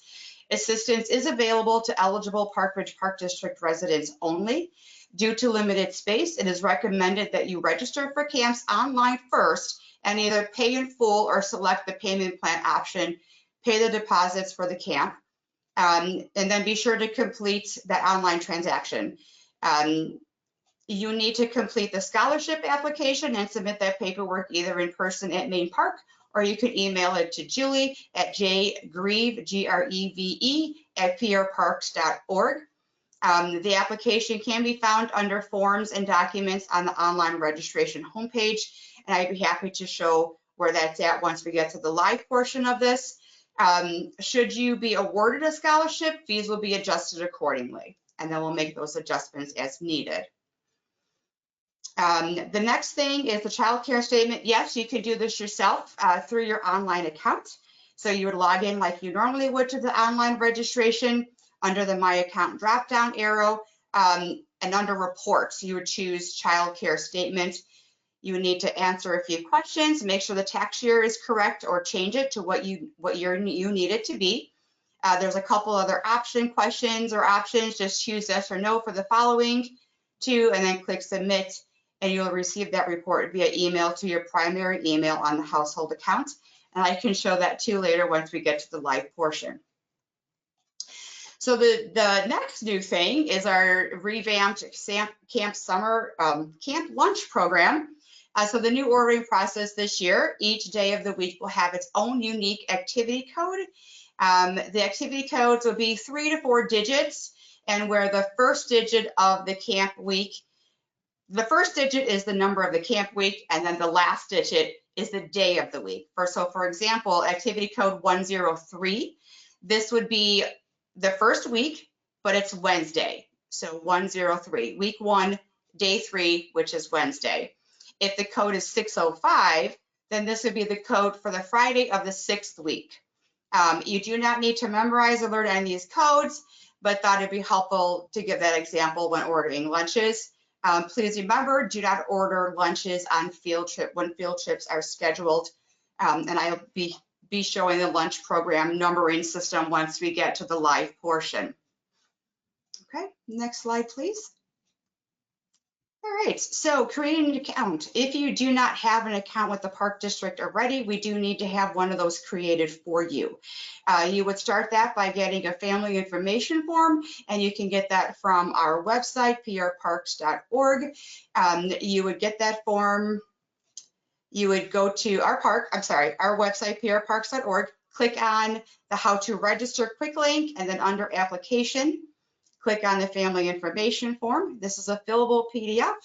Assistance is available to eligible Park Ridge Park District residents only. Due to limited space, it is recommended that you register for camps online first and either pay in full or select the payment plan option, pay the deposits for the camp, and then be sure to complete that online transaction. You need to complete the scholarship application and submit that paperwork either in person at Main Park, or you can email it to Julie at jgreve, Greve, at prparks.org. The application can be found under Forms and Documents on the online registration homepage, and I'd be happy to show where that's at once we get to the live portion of this. Should you be awarded a scholarship, fees will be adjusted accordingly, and then we'll make those adjustments as needed. The next thing is the child care statement. Yes, you can do this yourself through your online account. So you would log in like you normally would to the online registration under the My Account drop-down arrow, and under Reports, you would choose child care statement. You would need to answer a few questions, make sure the tax year is correct, or change it to what you need it to be. There's a couple other questions or options. Just choose yes or no for the following two, and then click Submit, and you'll receive that report via email to your primary email on the household account. And I can show that too later once we get to the live portion. So the next new thing is our revamped camp summer camp lunch program. So the new ordering process this year, each day of the week will have its own unique activity code. The activity codes will be 3 to 4 digits, and where the first digit of the camp week, the first digit is the number of the camp week, and then the last digit is the day of the week. So for example, activity code 103, this would be the first week, but it's Wednesday. So 103, week 1, day 3, which is Wednesday. If the code is 605, then this would be the code for the Friday of the 6th week. You do not need to memorize or learn any of these codes, but thought it'd be helpful to give that example when ordering lunches. Please remember, do not order lunches on field trip when field trips are scheduled. And I'll be showing the lunch program numbering system once we get to the live portion. Okay, next slide, please. All right, so creating an account. If you do not have an account with the Park District already, we do need to have one of those created for you. You would start that by getting a family information form, and you can get that from our website, prparks.org. You would get that form. You would go to our website, prparks.org, click on the How to Register quick link, and then under Application, click on the family information form. This is a fillable PDF.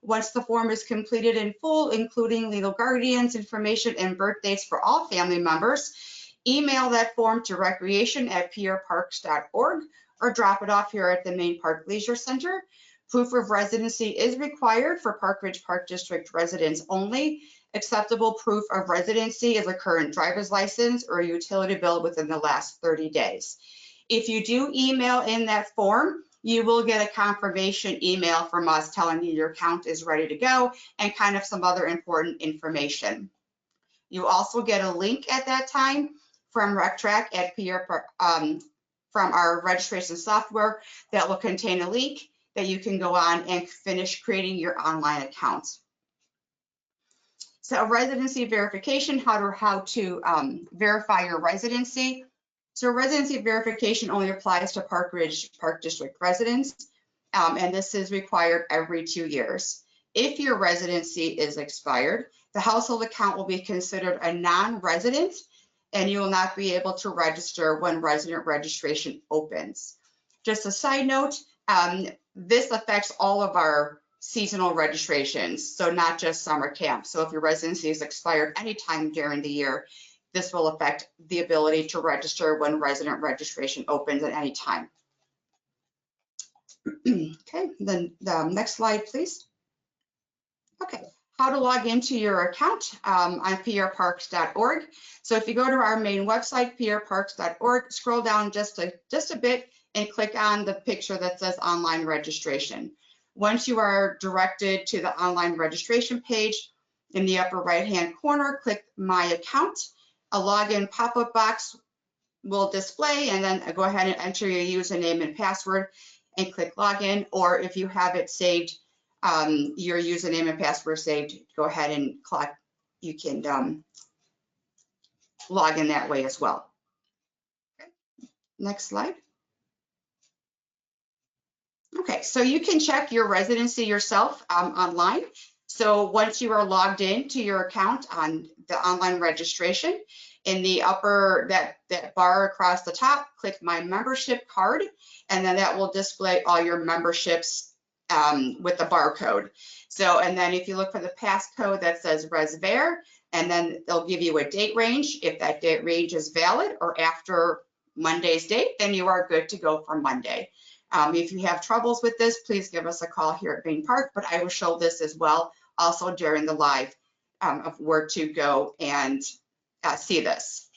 Once the form is completed in full, including legal guardians information and birth dates for all family members, email that form to recreation@prparks.org or drop it off here at the Main Park Leisure Center. Proof of residency is required for Park Ridge Park District residents only. Acceptable proof of residency is a current driver's license or a utility bill within the last 30 days. If you do email in that form, you will get a confirmation email from us telling you your account is ready to go and kind of some other important information. You also get a link at that time from RecTrack at from our registration software that will contain a link that you can go on and finish creating your online account. So residency verification, how to verify your residency. So residency verification only applies to Park Ridge Park District residents, and this is required every 2 years. If your residency is expired, the household account will be considered a non-resident and you will not be able to register when resident registration opens. Just a side note, this affects all of our seasonal registrations, so not just summer camp. So if your residency is expired anytime during the year, this will affect the ability to register when resident registration opens at any time. Okay, then the next slide, please. Okay, how to log into your account on prparks.org. So if you go to our main website, prparks.org, scroll down just a bit and click on the picture that says online registration. Once you are directed to the online registration page, in the upper right-hand corner, click My Account. A login pop-up box will display, and then go ahead and enter your username and password and click Login. Or if you have it saved, your username and password saved, go ahead and click. You can log in that way as well. Okay. Next slide. Okay, so you can check your residency yourself online. So once you are logged in to your account on the online registration, in the upper, that bar across the top, click My Membership Card, and then that will display all your memberships with the barcode. So, and then if you look for the passcode that says ResVer, and then they'll give you a date range. If that date range is valid or after Monday's date, then you are good to go for Monday. If you have troubles with this, please give us a call here at Bain Park, but I will show this as well, also during the live of where to go and see this.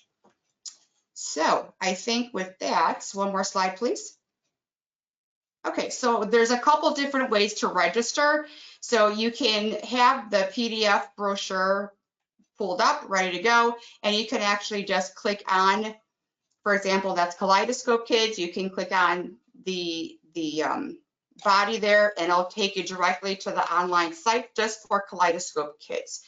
So I think with that, one more slide, please. Okay, so there's a couple different ways to register. So you can have the PDF brochure pulled up, ready to go, and you can actually just click on, for example, that's Kaleidoscope Kids. You can click on the body there, and it'll take you directly to the online site just for Kaleidoscope Kids.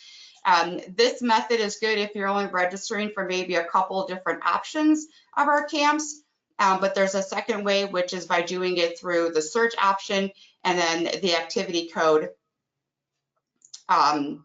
This method is good if you're only registering for maybe a couple different options of our camps, but there's a second way, which is by doing it through the search option and then the activity code, and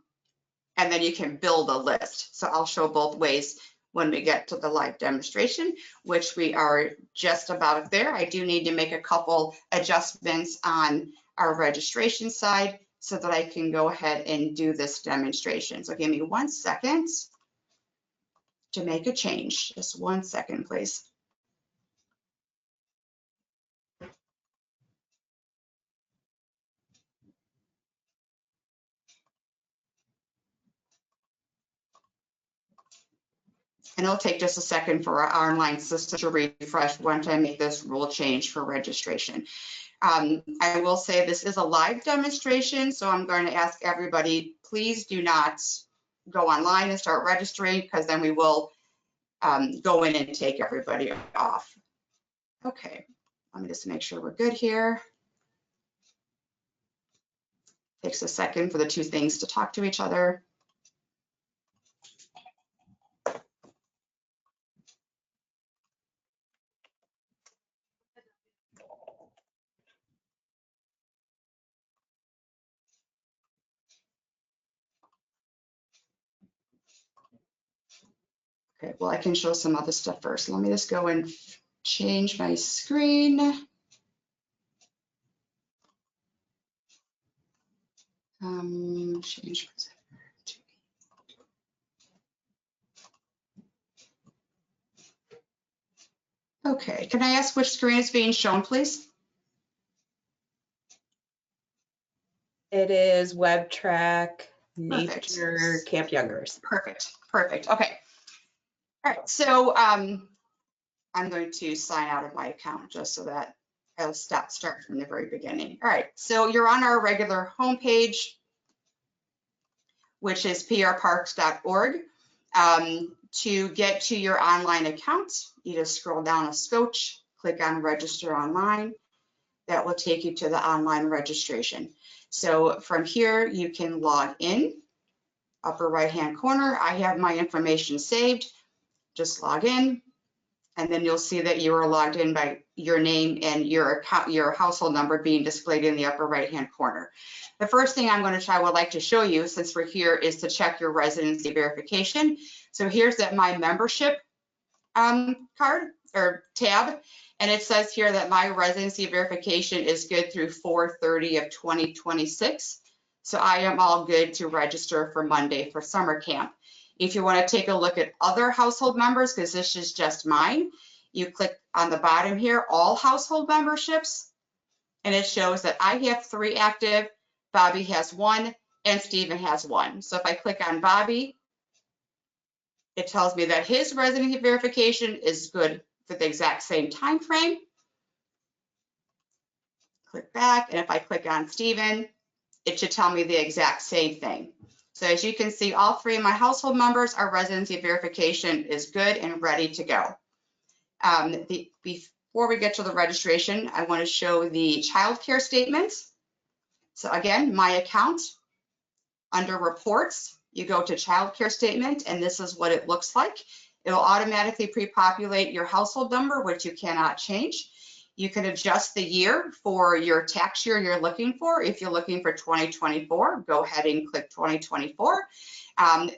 then you can build a list. So I'll show both ways when we get to the live demonstration, which we are just about there. I do need to make a couple adjustments on our registration side so that I can go ahead and do this demonstration. So give me 1 second to make a change. Just 1 second, please. And it'll take just a second for our online system to refresh once I make this rule change for registration. I will say this is a live demonstration, so I'm going to ask everybody, please do not go online and start registering, because then we will go in and take everybody off. Okay, let me just make sure we're good here. Takes a second for the two things to talk to each other. Okay, well, I can show some other stuff first. Let me just go and change my screen. Change. Okay, can I ask which screen is being shown, please? It is Web Track, Nature, Camp Youngers. Perfect, perfect. Okay. All right, so I'm going to sign out of my account just so that I'll start from the very beginning. All right, so you're on our regular homepage, which is prparks.org. To get to your online account, you just scroll down a scotch, click on Register Online. That will take you to the online registration. So from here, you can log in. Upper right-hand corner, I have my information saved. Just log in, and then you'll see that you are logged in by your name and your account, your household number being displayed in the upper right-hand corner. The first thing I would like to show you, since we're here, is to check your residency verification. So here's that My Membership card or tab, and it says here that my residency verification is good through 4/30 of 2026. So I am all good to register for Monday for summer camp. If you want to take a look at other household members, because this is just mine, you click on the bottom here, all household memberships, and it shows that I have 3 active, Bobby has 1, and Stephen has 1. So if I click on Bobby, it tells me that his residency verification is good for the exact same time frame. Click back, and if I click on Stephen, it should tell me the exact same thing. So as you can see, all 3 of my household members, our residency verification is good and ready to go. Before we get to the registration, I want to show the childcare statements. So again, my account, under reports, you go to childcare statement, and this is what it looks like. It will automatically pre-populate your household number, which you cannot change. You can adjust the year for your tax year you're looking for. If you're looking for 2024, go ahead and click 2024.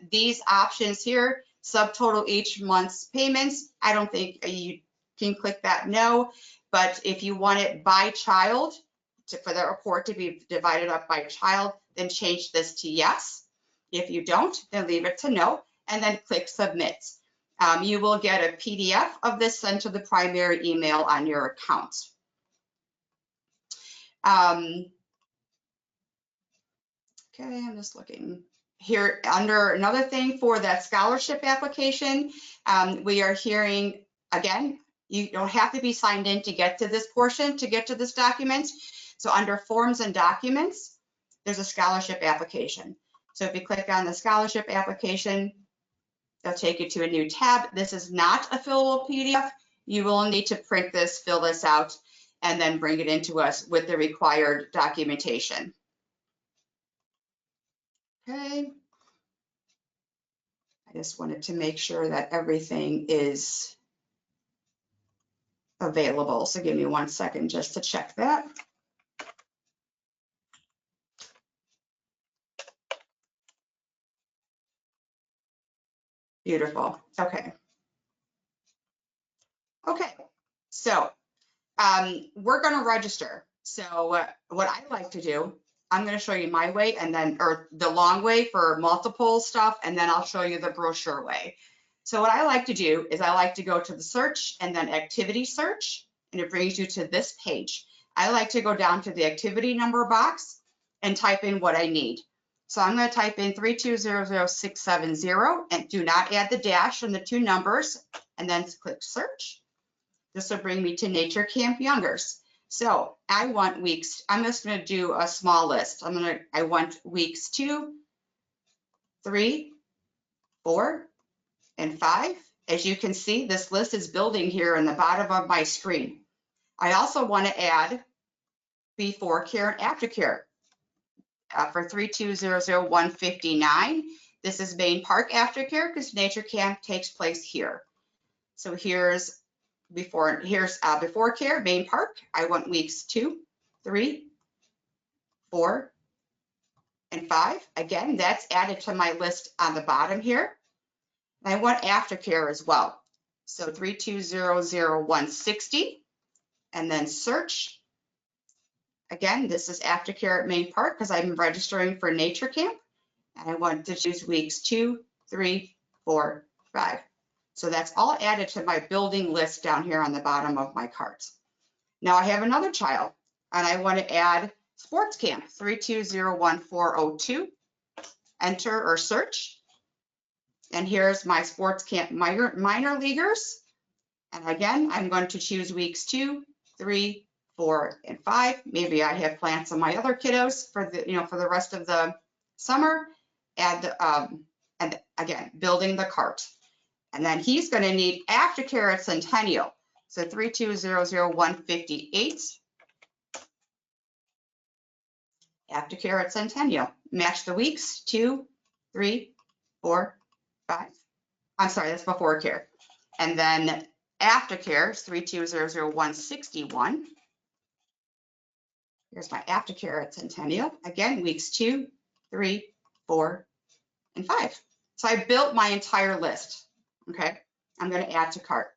These options here, subtotal each month's payments, I don't think you can click that no, but if you want it by child, for the report to be divided up by child, then change this to yes. If you don't, then leave it to no, and then click submit. You will get a PDF of this sent to the primary email on your account. Okay, I'm just looking here under another thing for that scholarship application. We are hearing, again, you don't have to be signed in to get to this portion, to get to this document. So under forms and documents, there's a scholarship application. So if you click on the scholarship application, they'll take you to a new tab. This is not a fillable PDF. You will need to print this, fill this out, and then bring it into us with the required documentation. Okay. I just wanted to make sure that everything is available. So give me 1 second just to check that. Beautiful. Okay. Okay. So we're going to register. So what I like to do, I'm going to show you my way, and then, or the long way for multiple stuff, and then I'll show you the brochure way. So what I like to do is I like to go to the search and then activity search, and it brings you to this page. I like to go down to the activity number box and type in what I need. So I'm going to type in 3200670 and do not add the dash and the 2 numbers, and then click search. This will bring me to Nature Camp Youngers. So I want weeks, I'm just going to do a small list. I want weeks 2, 3, 4, and 5. As you can see, this list is building here in the bottom of my screen. I also want to add before care and after care. For 3200159, this is Main Park aftercare because Nature Camp takes place here. So here's before care, Main Park. I want weeks 2, 3, 4, and 5. Again, that's added to my list on the bottom here. And I want aftercare as well. So 3200160, and then search. Again, this is aftercare at Main Park because I'm registering for Nature Camp. And I want to choose weeks 2, 3, 4, 5. So that's all added to my building list down here on the bottom of my cards. Now I have another child, and I want to add sports camp, 3201402. Enter or search. And here's my sports camp minor leaguers. And again, I'm going to choose weeks 2, 3, 4, and 5. Maybe I have plans on my other kiddos for the rest of the summer. And again, building the cart. And then he's going to need aftercare at Centennial. So 3200158. Aftercare at Centennial. Match the weeks 2, 3, 4, 5. I'm sorry, that's before care. And then aftercare is 3200161. Here's my aftercare at Centennial. Again, weeks 2, 3, 4, and 5. So I built my entire list. Okay, I'm going to add to cart.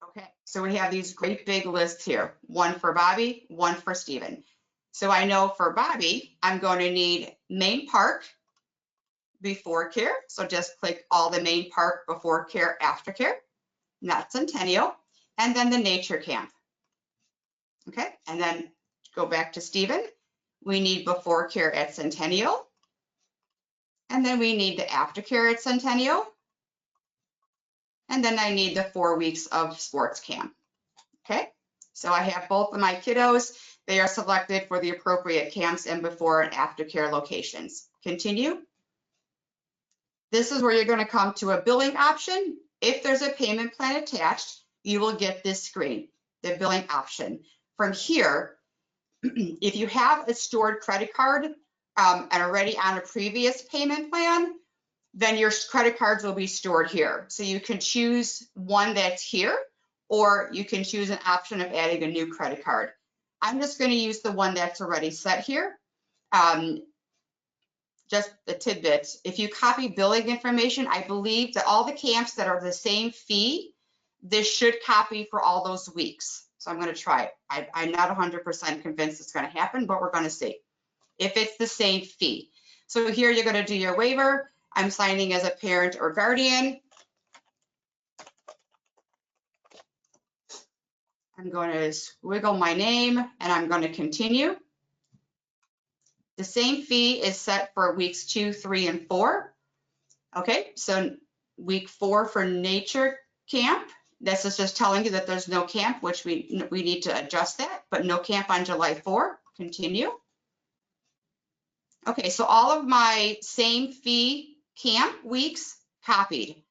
Okay, so we have these great big lists here. One for Bobby, one for Stephen. So I know for Bobby, I'm going to need main park before care. So just click all the main park before care, after care, not Centennial, and then the nature camp. Okay, and then go back to Stephen. We need before care at Centennial. And then we need the aftercare at Centennial. And then I need the 4 weeks of sports camp. Okay, so I have both of my kiddos. They are selected for the appropriate camps and before and aftercare locations. Continue. This is where you're going to come to a billing option. If there's a payment plan attached, you will get this screen, the billing option. From here, if you have a stored credit card and already on a previous payment plan, then your credit cards will be stored here. So you can choose one that's here, or you can choose an option of adding a new credit card. I'm just going to use the one that's already set here. Just a tidbit, if you copy billing information, I believe that all the camps that are the same fee, this should copy for all those weeks. So I'm going to try it. I'm not 100% convinced it's going to happen, but we're going to see if it's the same fee. So here you're going to do your waiver. I'm signing as a parent or guardian. I'm going to squiggle my name and I'm going to continue. The same fee is set for weeks 2, 3, and 4. Okay, so week 4 for nature camp. This is just telling you that there's no camp, which we need to adjust that, but no camp on July 4. Continue. Okay, so all of my same fee camp weeks copied.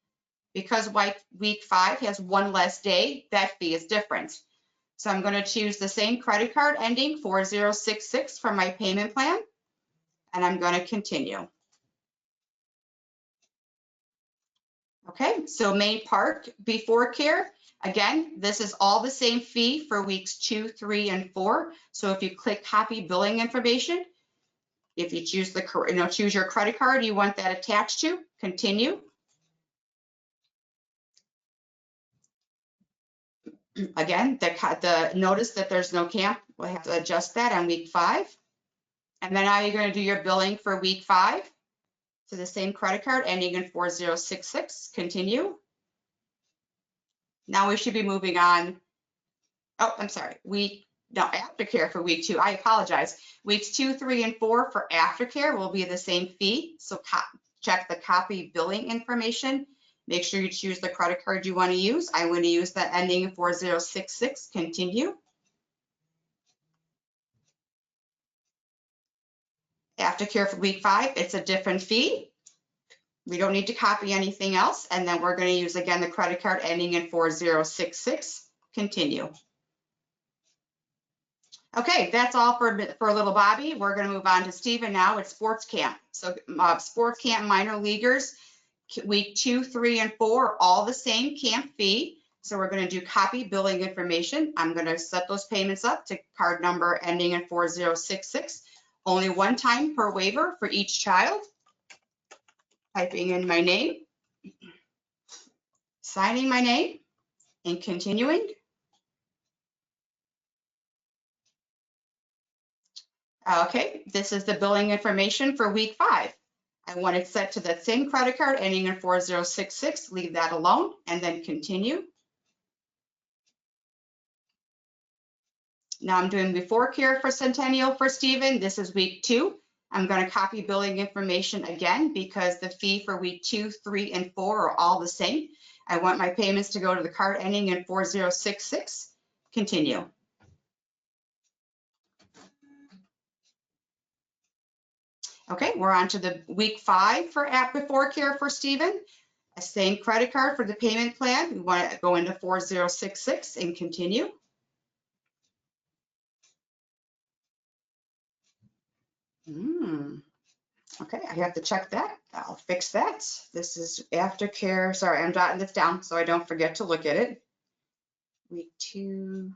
Because week 5 has one less day, that fee is different. So I'm going to choose the same credit card ending 4066 for my payment plan, and I'm going to continue. Okay, so main park before care. Again, this is all the same fee for weeks 2, 3, and 4. So if you click copy billing information, if you choose choose your credit card you want that attached to, continue. Again, the notice that there's no camp, we'll have to adjust that on week 5. And then now you're going to do your billing for week 5 to the same credit card ending in 4066. Continue. Now we should be moving on. Oh, I'm sorry. Aftercare for week 2. I apologize. Weeks 2, 3, and 4 for aftercare will be the same fee. So check the copy billing information. Make sure you choose the credit card you want to use. I'm going to use that ending in 4066. Continue. Aftercare for week 5, it's a different fee. We don't need to copy anything else. And then we're going to use again the credit card ending in 4066. Continue. Okay, that's all for little Bobby. We're going to move on to Stephen now. It's sports camp. So sports camp minor leaguers, week 2, 3, and 4, all the same camp fee. So we're going to do copy billing information. I'm going to set those payments up to card number ending in 4066. Only one time per waiver for each child. Typing in my name, signing my name, and continuing. Okay, this is the billing information for week 5. I want it set to that same credit card ending in 4066. Leave that alone and then continue. Now I'm doing before care for Centennial for Stephen. This is week 2. I'm going to copy billing information again because the fee for week 2, 3, and 4 are all the same. I want my payments to go to the card ending in 4066. Continue. Okay, we're on to the week 5 for before care for Stephen. A same credit card for the payment plan. We want to go into 4066 and continue. Okay, I have to check that. I'll fix that. This is aftercare. Sorry, I'm jotting this down so I don't forget to look at it. Week 2,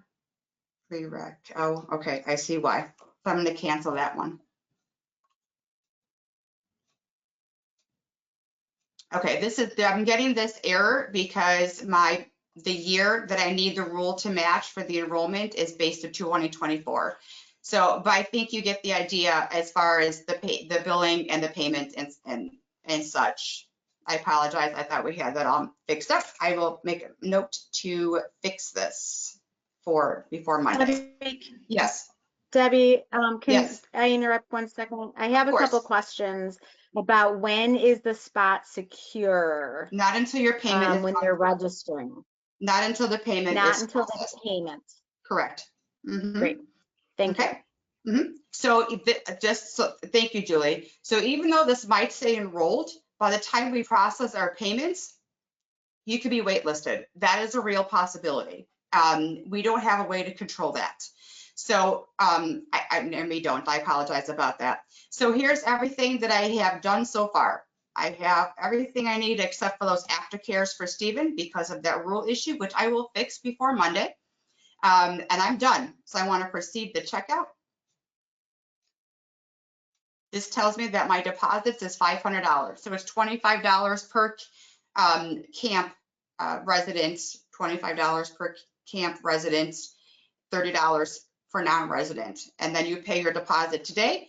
pre-rec. Oh, okay, I see why. So I'm going to cancel that one. Okay, I'm getting this error because the year that I need the rule to match for the enrollment is based on 2024. So, but I think you get the idea as far as the billing and the payment and such. I apologize. I thought we had that all fixed up. I will make a note to fix this before Monday. Yes. Debbie, can Yes. I interrupt 1 second? I have a Of couple course. questions about when is the spot secure Not until your payment is when you're registering? not until the payment Not is until processed. the payment. Correct. Mm-hmm. Great. Thank you. Mm-hmm. So thank you, Julie. So even though this might say enrolled, by the time we process our payments, you could be waitlisted. That is a real possibility. We don't have a way to control that. So and we don't. I apologize about that. So here's everything that I have done so far. I have everything I need except for those aftercares for Stephen because of that rule issue, which I will fix before Monday. And I'm done. So I want to proceed to checkout. This tells me that my deposits is $500. So it's $25 per camp resident, $25 per camp resident, $30 for non-resident. And then you pay your deposit today.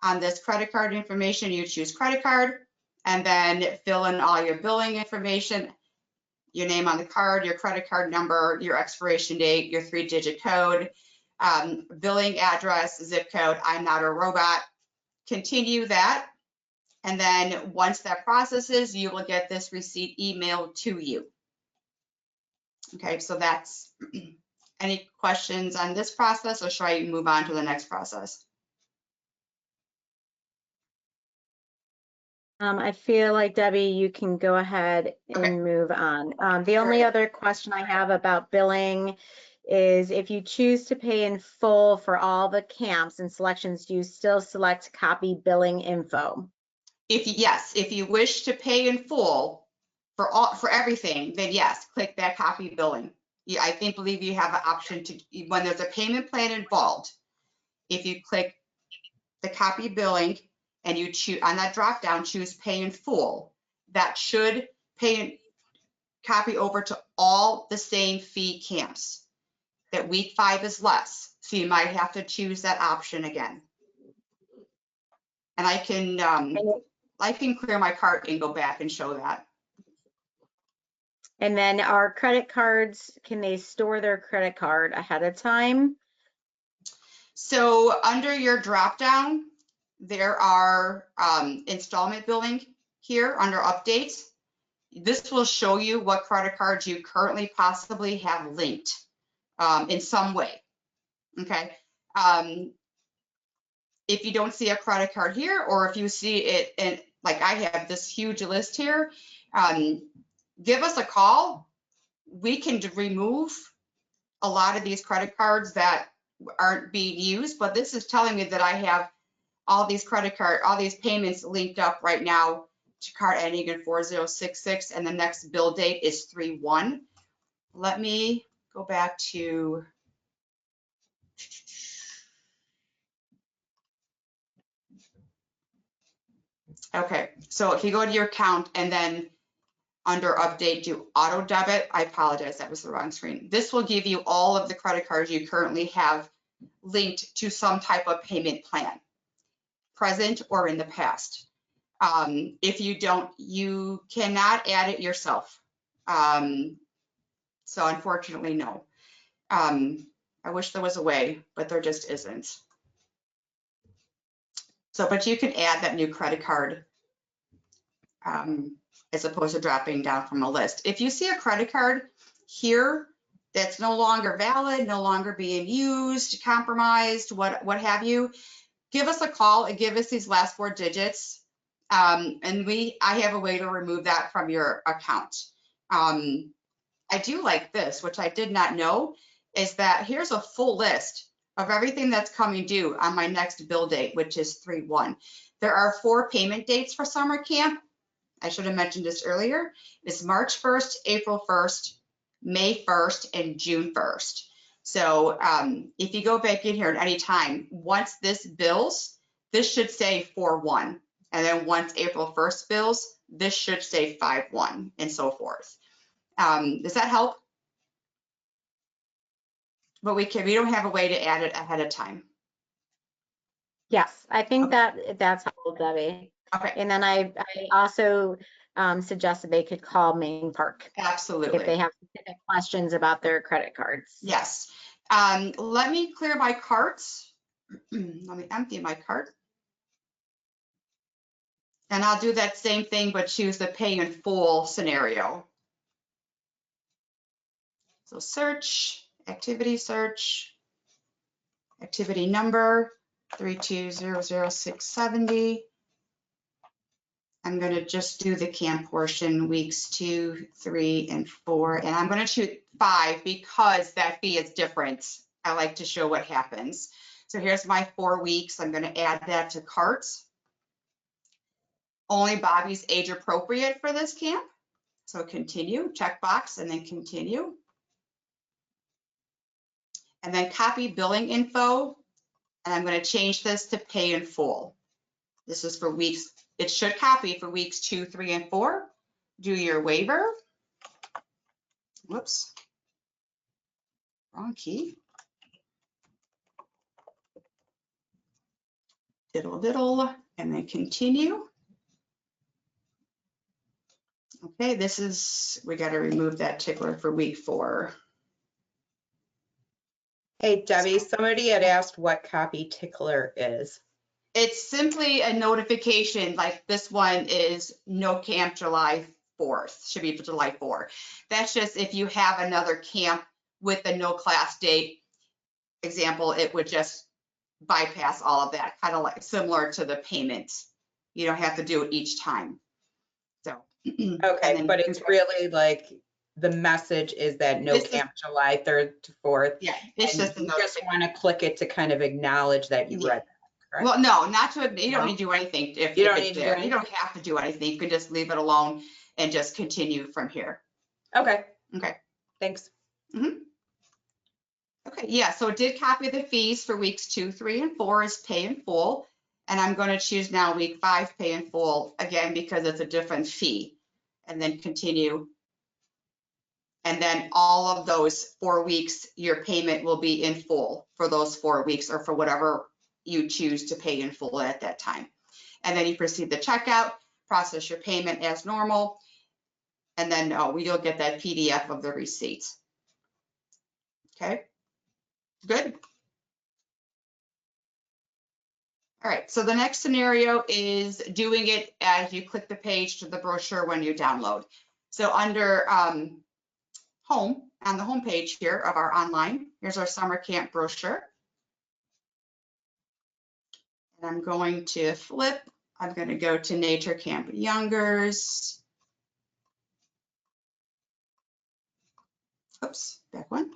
On this credit card information, you choose credit card and then fill in all your billing information, your name on the card, your credit card number, your expiration date, your 3-digit code, billing address, zip code. I'm not a robot. Continue that. And then once that processes, you will get this receipt emailed to you. Okay, so that's any questions on this process, or should I move on to the next process? I feel like, Debbie, you can go ahead and move on. The only other question I have about billing is if you choose to pay in full for all the camps and selections, do you still select copy billing info? Yes, if you wish to pay in full for everything, then yes, click that copy billing. I believe you have an option to, when there's a payment plan involved, if you click the copy billing and you choose on that drop down, choose pay in full, that should copy over to all the same fee camps. That week 5 is less, so you might have to choose that option again. And I can clear my cart and go back and show that. And then our credit cards, can they store their credit card ahead of time? So under your drop down, there are installment billing here under updates. This will show you what credit cards you currently possibly have linked in some way. Okay. If you don't see a credit card here, or if you see it in, like I have this huge list here, give us a call. We can remove a lot of these credit cards that aren't being used, but this is telling me that I have all these all these payments linked up right now to card ending in 4066, and the next bill date is 3/1. Let me go back to, okay, so if you go to your account and then under update, do auto debit. I apologize, that was the wrong screen. This will give you all of the credit cards you currently have linked to some type of payment plan, present or in the past. If you don't, you cannot add it yourself. So unfortunately, no. I wish there was a way, but there just isn't. So, but you can add that new credit card as opposed to dropping down from a list. If you see a credit card here that's no longer valid, no longer being used, compromised, what have you, give us a call and give us these last 4 digits. And I have a way to remove that from your account. I do like this, which I did not know, is that here's a full list of everything that's coming due on my next bill date, which is 3/1. There are 4 payment dates for summer camp. I should have mentioned this earlier. It's March 1st, April 1st, May 1st, and June 1st. So if you go back in here at any time, once this bills, this should say 4/1. And then once April 1st bills, this should say 5/1 and so forth. Does that help? But we don't have a way to add it ahead of time. Yes, I think that's helpful, Debbie. Okay. And then I also suggested they could call Main Park Absolutely. if they have specific questions about their credit cards. Yes. Let me clear my carts. Let me empty my cart. And I'll do that same thing, but choose the pay in full scenario. So search, activity search, activity number 3200670. I'm going to just do the camp portion, weeks 2, 3, and 4. And I'm going to choose 5 because that fee is different. I like to show what happens. So here's my 4 weeks. I'm going to add that to cart. Only Bobby's age appropriate for this camp. So continue, checkbox, and then continue. And then copy billing info. And I'm going to change this to pay in full. This is for weeks. It should copy for weeks 2, 3, and 4. Do your waiver. Whoops. Wrong key. Diddle diddle, and then continue. Okay, this is, we got to remove that tickler for week 4. Hey, Debbie, somebody had asked what copy tickler is. It's simply a notification, like this one is no camp July 4th, should be July 4th. That's just if you have another camp with a no class date, example, it would just bypass all of that, kind of like similar to the payment. You don't have to do it each time. So okay, but it's really like the message is that no camp July 3rd to 4th. Yeah, it's just you just want to click it to kind of acknowledge that you read that. Correct? Well, no, not to. You don't need to do anything. If you don't need to do anything. You don't have to do anything. You can just leave it alone and just continue from here. Okay. Okay. Thanks. Okay. Yeah. So it did copy the fees for weeks 2, 3, and 4 as pay in full, and I'm going to choose now week 5 pay in full again because it's a different fee, and then continue. And then all of those 4 weeks, your payment will be in full for those 4 weeks or for whatever you choose to pay in full at that time. And then you proceed to checkout, process your payment as normal, and then you'll get that PDF of the receipt. Okay, good. All right, so the next scenario is doing it as you click the page to the brochure when you download. So under home, on the home page here of our online, here's our summer camp brochure. And I'm going to flip. I'm going to go to Nature Camp Youngers. Oops, back one.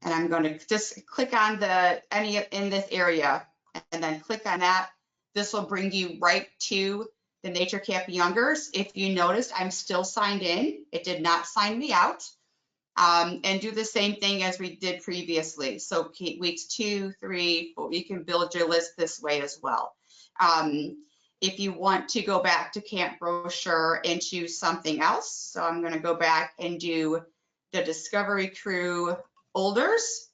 And I'm going to just click on any in this area and then click on that. This will bring you right to the Nature Camp Youngers. If you notice, I'm still signed in. It did not sign me out. And do the same thing as we did previously. So weeks 2, 3, 4, you can build your list this way as well. If you want to go back to camp brochure and choose something else, so I'm going to go back and do the Discovery Crew Olders.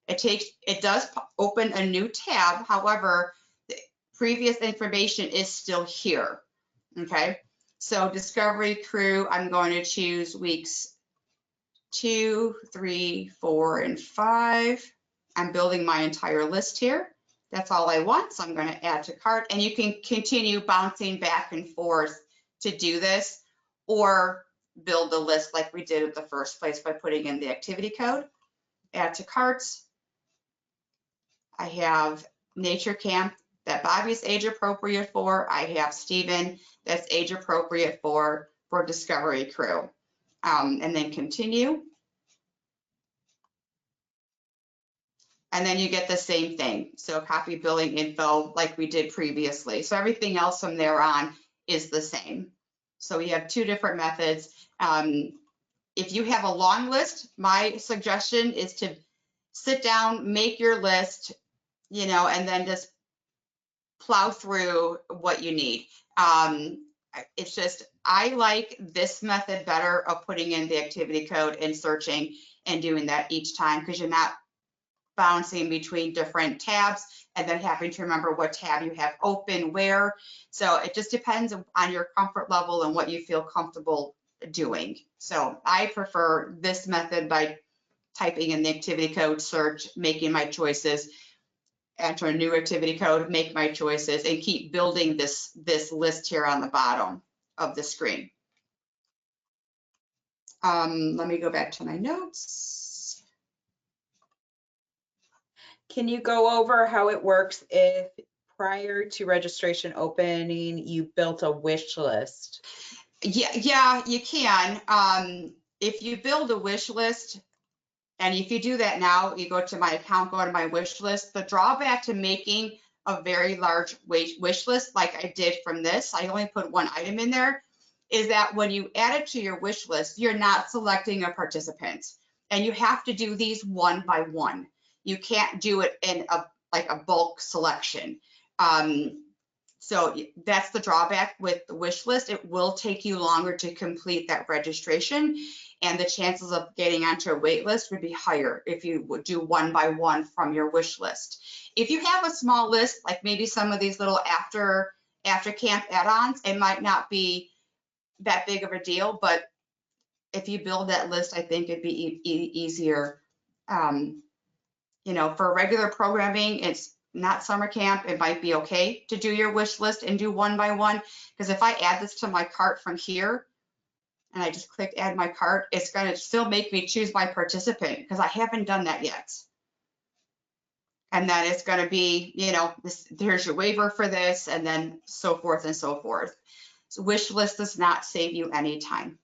It does open a new tab. However, the previous information is still here. Okay, so Discovery Crew, I'm going to choose weeks 2, 3, 4, and 5. I'm building my entire list here. That's all I want, so I'm going to add to cart. And you can continue bouncing back and forth to do this, or build the list like we did at the first place by putting in the activity code. Add to carts. I have Nature Camp that Bobby's age appropriate for. I have Stephen that's age appropriate for Discovery Crew. And then continue. And then you get the same thing. So copy billing info like we did previously. So everything else from there on is the same. So we have two different methods. If you have a long list, my suggestion is to sit down, make your list, you know, and then just plow through what you need. It's just, I like this method better of putting in the activity code and searching and doing that each time, because you're not bouncing between different tabs and then having to remember what tab you have open where. So it just depends on your comfort level and what you feel comfortable doing. So I prefer this method by typing in the activity code, search, making my choices, enter a new activity code, make my choices, and keep building this list here on the bottom of the screen. Let me go back to my notes. Can you go over how it works if prior to registration opening, you built a wish list? Yeah, you can. If you build a wish list, and if you do that now, you go to my account, go to my wish list. The drawback to making a very large wish list, like I did from this, I only put one item in there, is that when you add it to your wish list, you're not selecting a participant. And you have to do these one by one. You can't do it in a bulk selection. So that's the drawback with the wish list. It will take you longer to complete that registration, and the chances of getting onto a wait list would be higher if you would do one by one from your wish list. If you have a small list, like maybe some of these little after camp add-ons, it might not be that big of a deal, but if you build that list, I think it'd be easier. You know, for regular programming, it's not summer camp, it might be okay to do your wish list and do one by one. Because if I add this to my cart from here, and I just click add my cart, it's going to still make me choose my participant because I haven't done that yet. And then it's going to be, you know, here's your waiver for this, and then so forth and so forth. So wish list does not save you any time.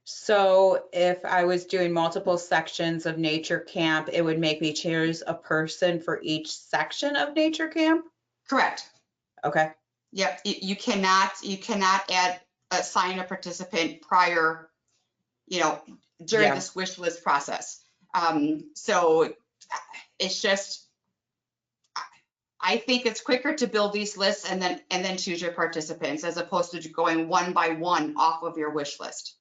So if I was doing multiple sections of nature camp, it would make me choose a person for each section of nature camp? Correct. Okay. Yep. You cannot assign a participant prior, you know, during this wish list process. So it's just, I think it's quicker to build these lists and then choose your participants as opposed to going one by one off of your wish list.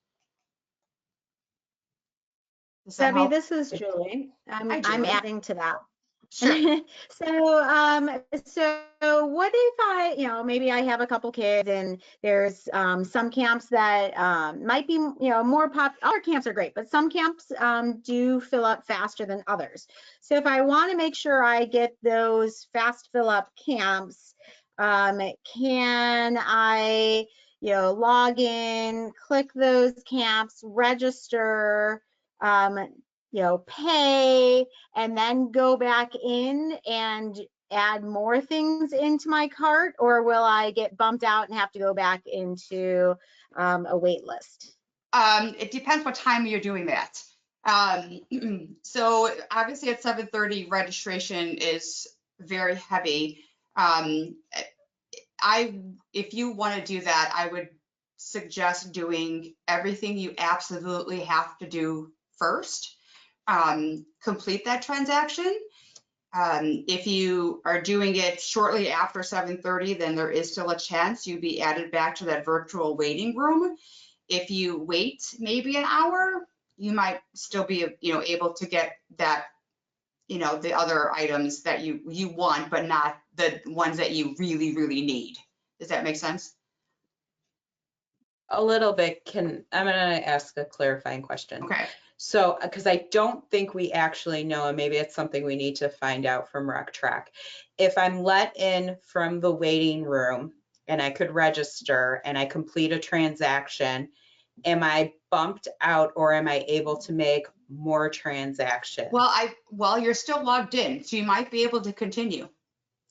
Debbie, this is Julie. I'm adding to that. Sure. So what if I, you know, maybe I have a couple kids and there's some camps that might be, you know, more other camps are great, but some camps do fill up faster than others. So if I want to make sure I get those fast fill up camps, can I, you know, log in, click those camps, register, you know, pay, and then go back in and add more things into my cart, or will I get bumped out and have to go back into a wait list? It depends what time you're doing that. So obviously at 7:30 registration is very heavy. If you want to do that, I would suggest doing everything you absolutely have to do first. Complete that transaction. If you are doing it shortly after 7:30, then there is still a chance you'd be added back to that virtual waiting room. If you wait maybe an hour, you might still be, you know, able to get that, you know, the other items that you want, but not the ones that you really, really need. Does that make sense? A little bit. I'm going to ask a clarifying question. Okay. So, because I don't think we actually know, and maybe it's something we need to find out from Rec Track. If I'm let in from the waiting room and I could register and I complete a transaction, am I bumped out or am I able to make more transactions? Well, you're still logged in, so you might be able to continue.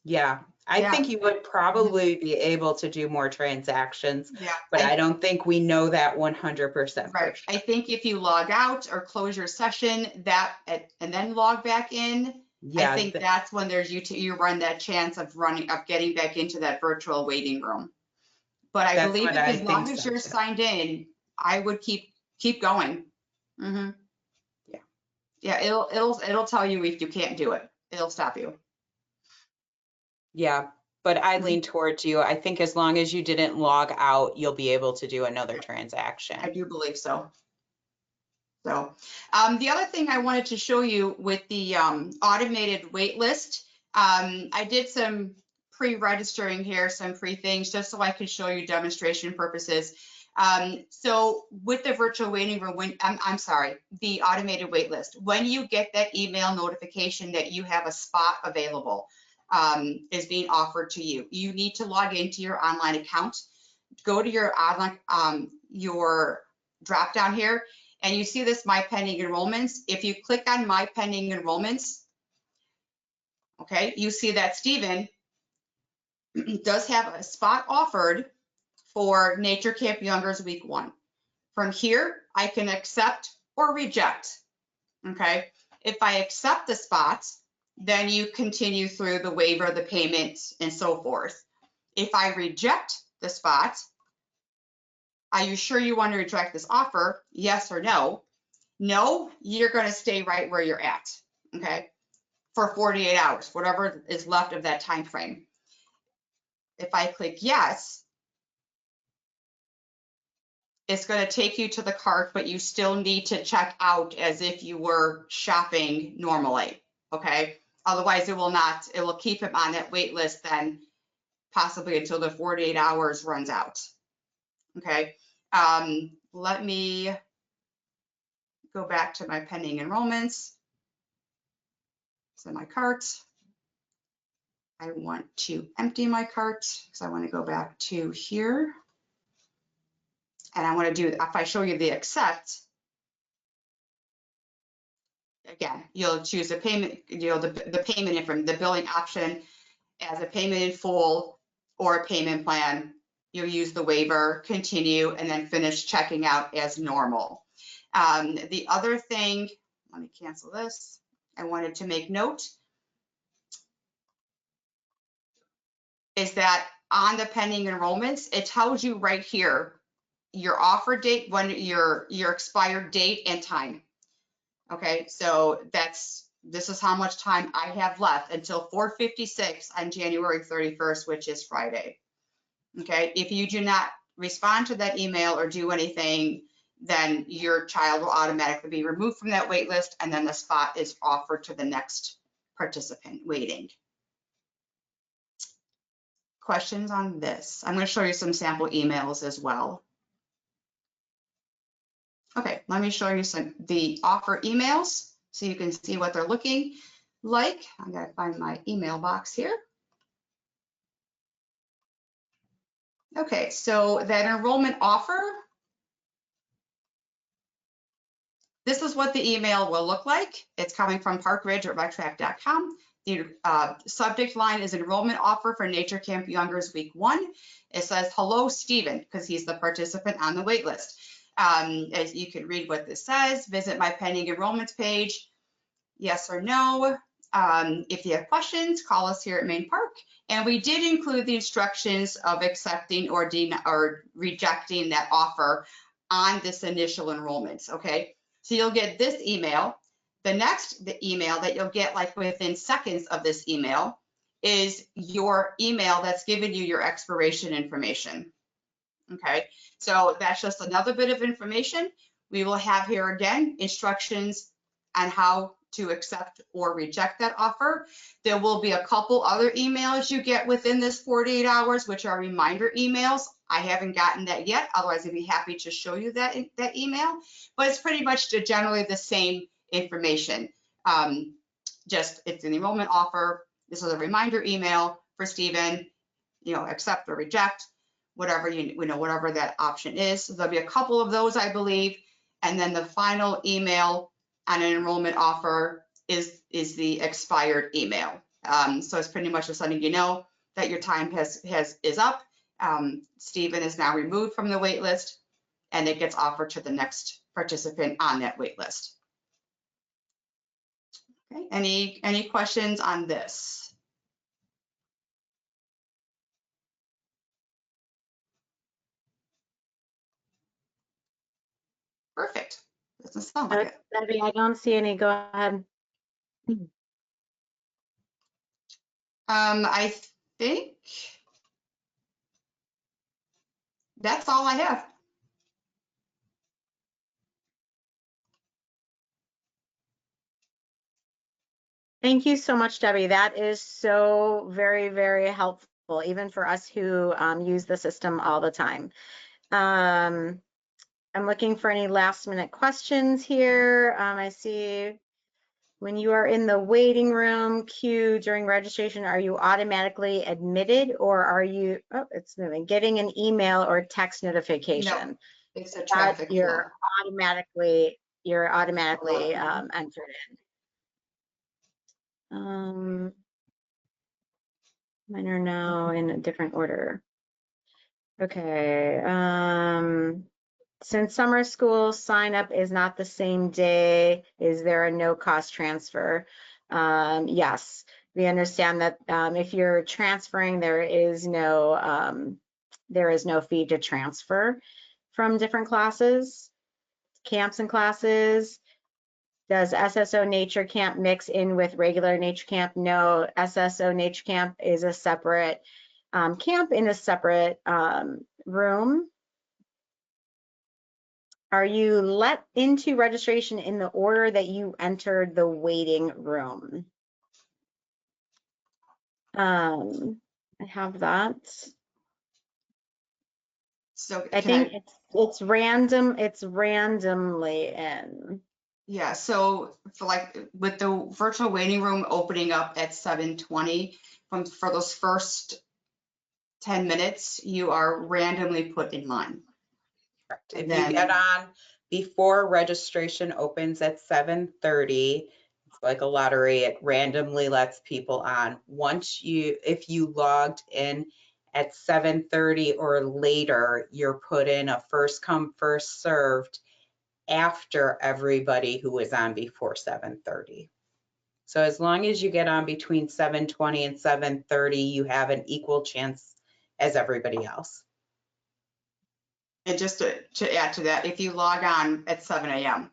Yeah, I think you would probably be able to do more transactions, but I don't think we know that 100%. Right. I think if you log out or close your session and then log back in, Yeah, I think that's when there's you run that chance of getting back into that virtual waiting room. But I that's believe what if, I as long think as so you're too. signed in, I would keep going. Yeah. Yeah, it'll tell you if you can't do it. It'll stop you. Yeah, but I Mhm. lean towards you. I think as long as you didn't log out, you'll be able to do another transaction. I do believe so. So the other thing I wanted to show you with the automated wait list, I did some pre-registering here, some pre-things, just so I could show you demonstration purposes. So with the virtual waiting room, I'm sorry, the automated wait list, when you get that email notification that you have a spot available is being offered to you, you need to log into your online account, go to your online, your drop down here, and you see this My Pending Enrollments. If you click on My Pending Enrollments, okay, you see that Stephen does have a spot offered for Nature Camp Youngers Week 1. From here, I can accept or reject, okay? If I accept the spot, then you continue through the waiver, the payment, and so forth. If I reject the spot, are you sure you want to reject this offer? Yes or no? No, you're going to stay right where you're at, okay, for 48 hours, whatever is left of that time frame. If I click yes, it's going to take you to the cart, but you still need to check out as if you were shopping normally, okay? Otherwise, it will keep him on that wait list then possibly until the 48 hours runs out, okay? Let me go back to my pending enrollments. So my cart. I want to empty my cart because I want to go back to here. And I want to do, if I show you the accept, again, you'll choose a payment, the payment from the billing option as a payment in full or a payment plan. You'll use the waiver, continue, and then finish checking out as normal. The other thing, let me cancel this. I wanted to make note is that on the pending enrollments, it tells you right here your offer date, when your expired date and time. Okay, so this is how much time I have left until 4:56 on January 31st, which is Friday. Okay, if you do not respond to that email or do anything, then your child will automatically be removed from that wait list, and then the spot is offered to the next participant waiting. Questions on this? I'm going to show you some sample emails as well. Okay, let me show you the offer emails so you can see what they're looking like. I gotta find my email box here. Okay, so that enrollment offer, this is what the email will look like. It's coming from parkridge@rextrack.com. The subject line is enrollment offer for Nature Camp Youngers Week 1. It says, hello, Stephen, because he's the participant on the wait list. As you can read what this says, visit my pending enrollments page. Yes or no. If you have questions, call us here at Main Park. And we did include the instructions of accepting or rejecting that offer on this initial enrollments, okay? So you'll get this email. The email that you'll get like within seconds of this email is your email that's giving you your expiration information, okay? So that's just another bit of information. We will have here again instructions on how to accept or reject that offer. There will be a couple other emails you get within this 48 hours, which are reminder emails. I haven't gotten that yet, otherwise I'd be happy to show you that email, but it's pretty much generally the same information. Just it's an enrollment offer. This is a reminder email for Stephen, accept or reject, whatever whatever that option is. So there'll be a couple of those, I believe, and then the final email on an enrollment offer is the expired email. So it's pretty much just letting you know that your time is up. Stephen is now removed from the wait list, and it gets offered to the next participant on that wait list. Okay, any questions on this? Perfect. Doesn't sound like it. Debbie, I don't see any. Go ahead. I think that's all I have. Thank you so much, Debbie. That is so very, very helpful, even for us who use the system all the time. I'm looking for any last minute questions here. I see when you are in the waiting room queue during registration, are you automatically admitted or are you, oh, it's moving, getting an email or text notification? No, it's a traffic flow. You're automatically entered in. Mine are now in a different order. Okay. Since summer school sign up is not the same day, is there a no cost transfer? Yes, we understand that if you're transferring, there is no fee to transfer from different classes, camps and classes. Does SSO Nature Camp mix in with regular Nature Camp? No, SSO Nature Camp is a separate camp in a separate room. Are you let into registration in the order that you entered the waiting room? I have that. So I think it's random. It's randomly in. Yeah, so for like with the virtual waiting room opening up at 7:20, for those first 10 minutes, you are randomly put in line. Correct. If you get on before registration opens at 7:30, it's like a lottery, it randomly lets people on. If you logged in at 7:30 or later, you're put in a first come, first served after everybody who was on before 7:30. So as long as you get on between 7:20 and 7:30, you have an equal chance as everybody else. And just to add to that, if you log on at 7 a.m.,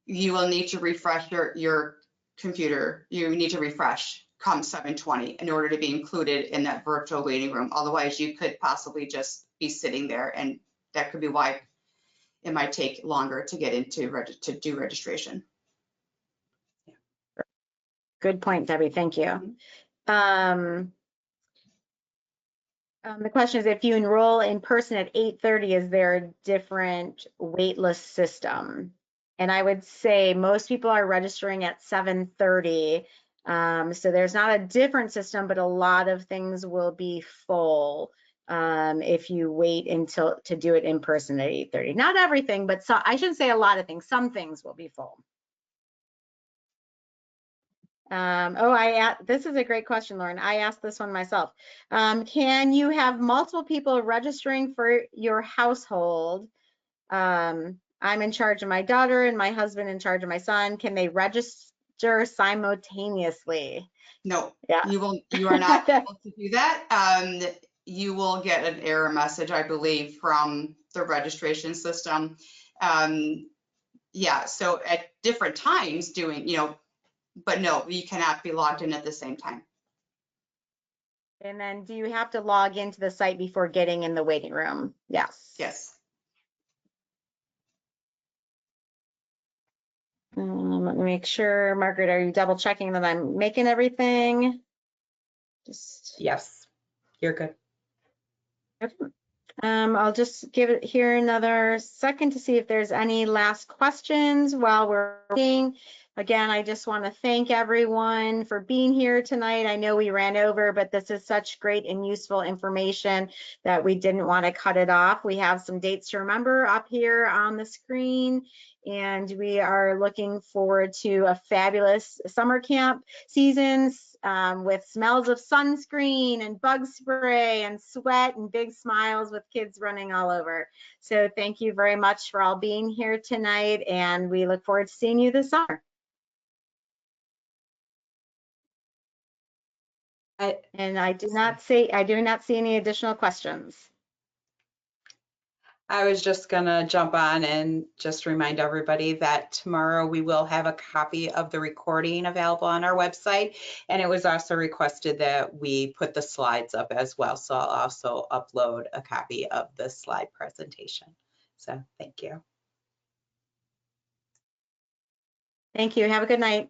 you will need to refresh your computer. You need to refresh come 7:20 in order to be included in that virtual waiting room. Otherwise, you could possibly just be sitting there, and that could be why it might take longer to get into to do registration. Good point, Debbie. Thank you. The question is, if you enroll in person at 8:30, is there a different waitlist system? And I would say most people are registering at 7:30. So there's not a different system, but a lot of things will be full if you wait until to do it in person at 8:30. Not everything, but I shouldn't say a lot of things. Some things will be full. This is a great question, Lauren. I asked this one myself. Can you have multiple people registering for your household? I'm in charge of my daughter and my husband in charge of my son. Can they register simultaneously? No, yeah. You are not able to do that. You will get an error message, I believe, from the registration system. Yeah, so at different times doing, but no, you cannot be logged in at the same time. And then do you have to log into the site before getting in the waiting room? Yes. Yes. Let me make sure, Margaret, are you double checking that I'm making everything? Yes, you're good. Okay. I'll just give it here another second to see if there's any last questions while we're waiting. Again, I just want to thank everyone for being here tonight. I know we ran over, but this is such great and useful information that we didn't want to cut it off. We have some dates to remember up here on the screen, and we are looking forward to a fabulous summer camp seasons with smells of sunscreen and bug spray and sweat and big smiles with kids running all over. So thank you very much for all being here tonight, and we look forward to seeing you this summer. And I do not see any additional questions. I was just gonna jump on and just remind everybody that tomorrow we will have a copy of the recording available on our website. And it was also requested that we put the slides up as well. So I'll also upload a copy of the slide presentation. So thank you. Thank you. Have a good night.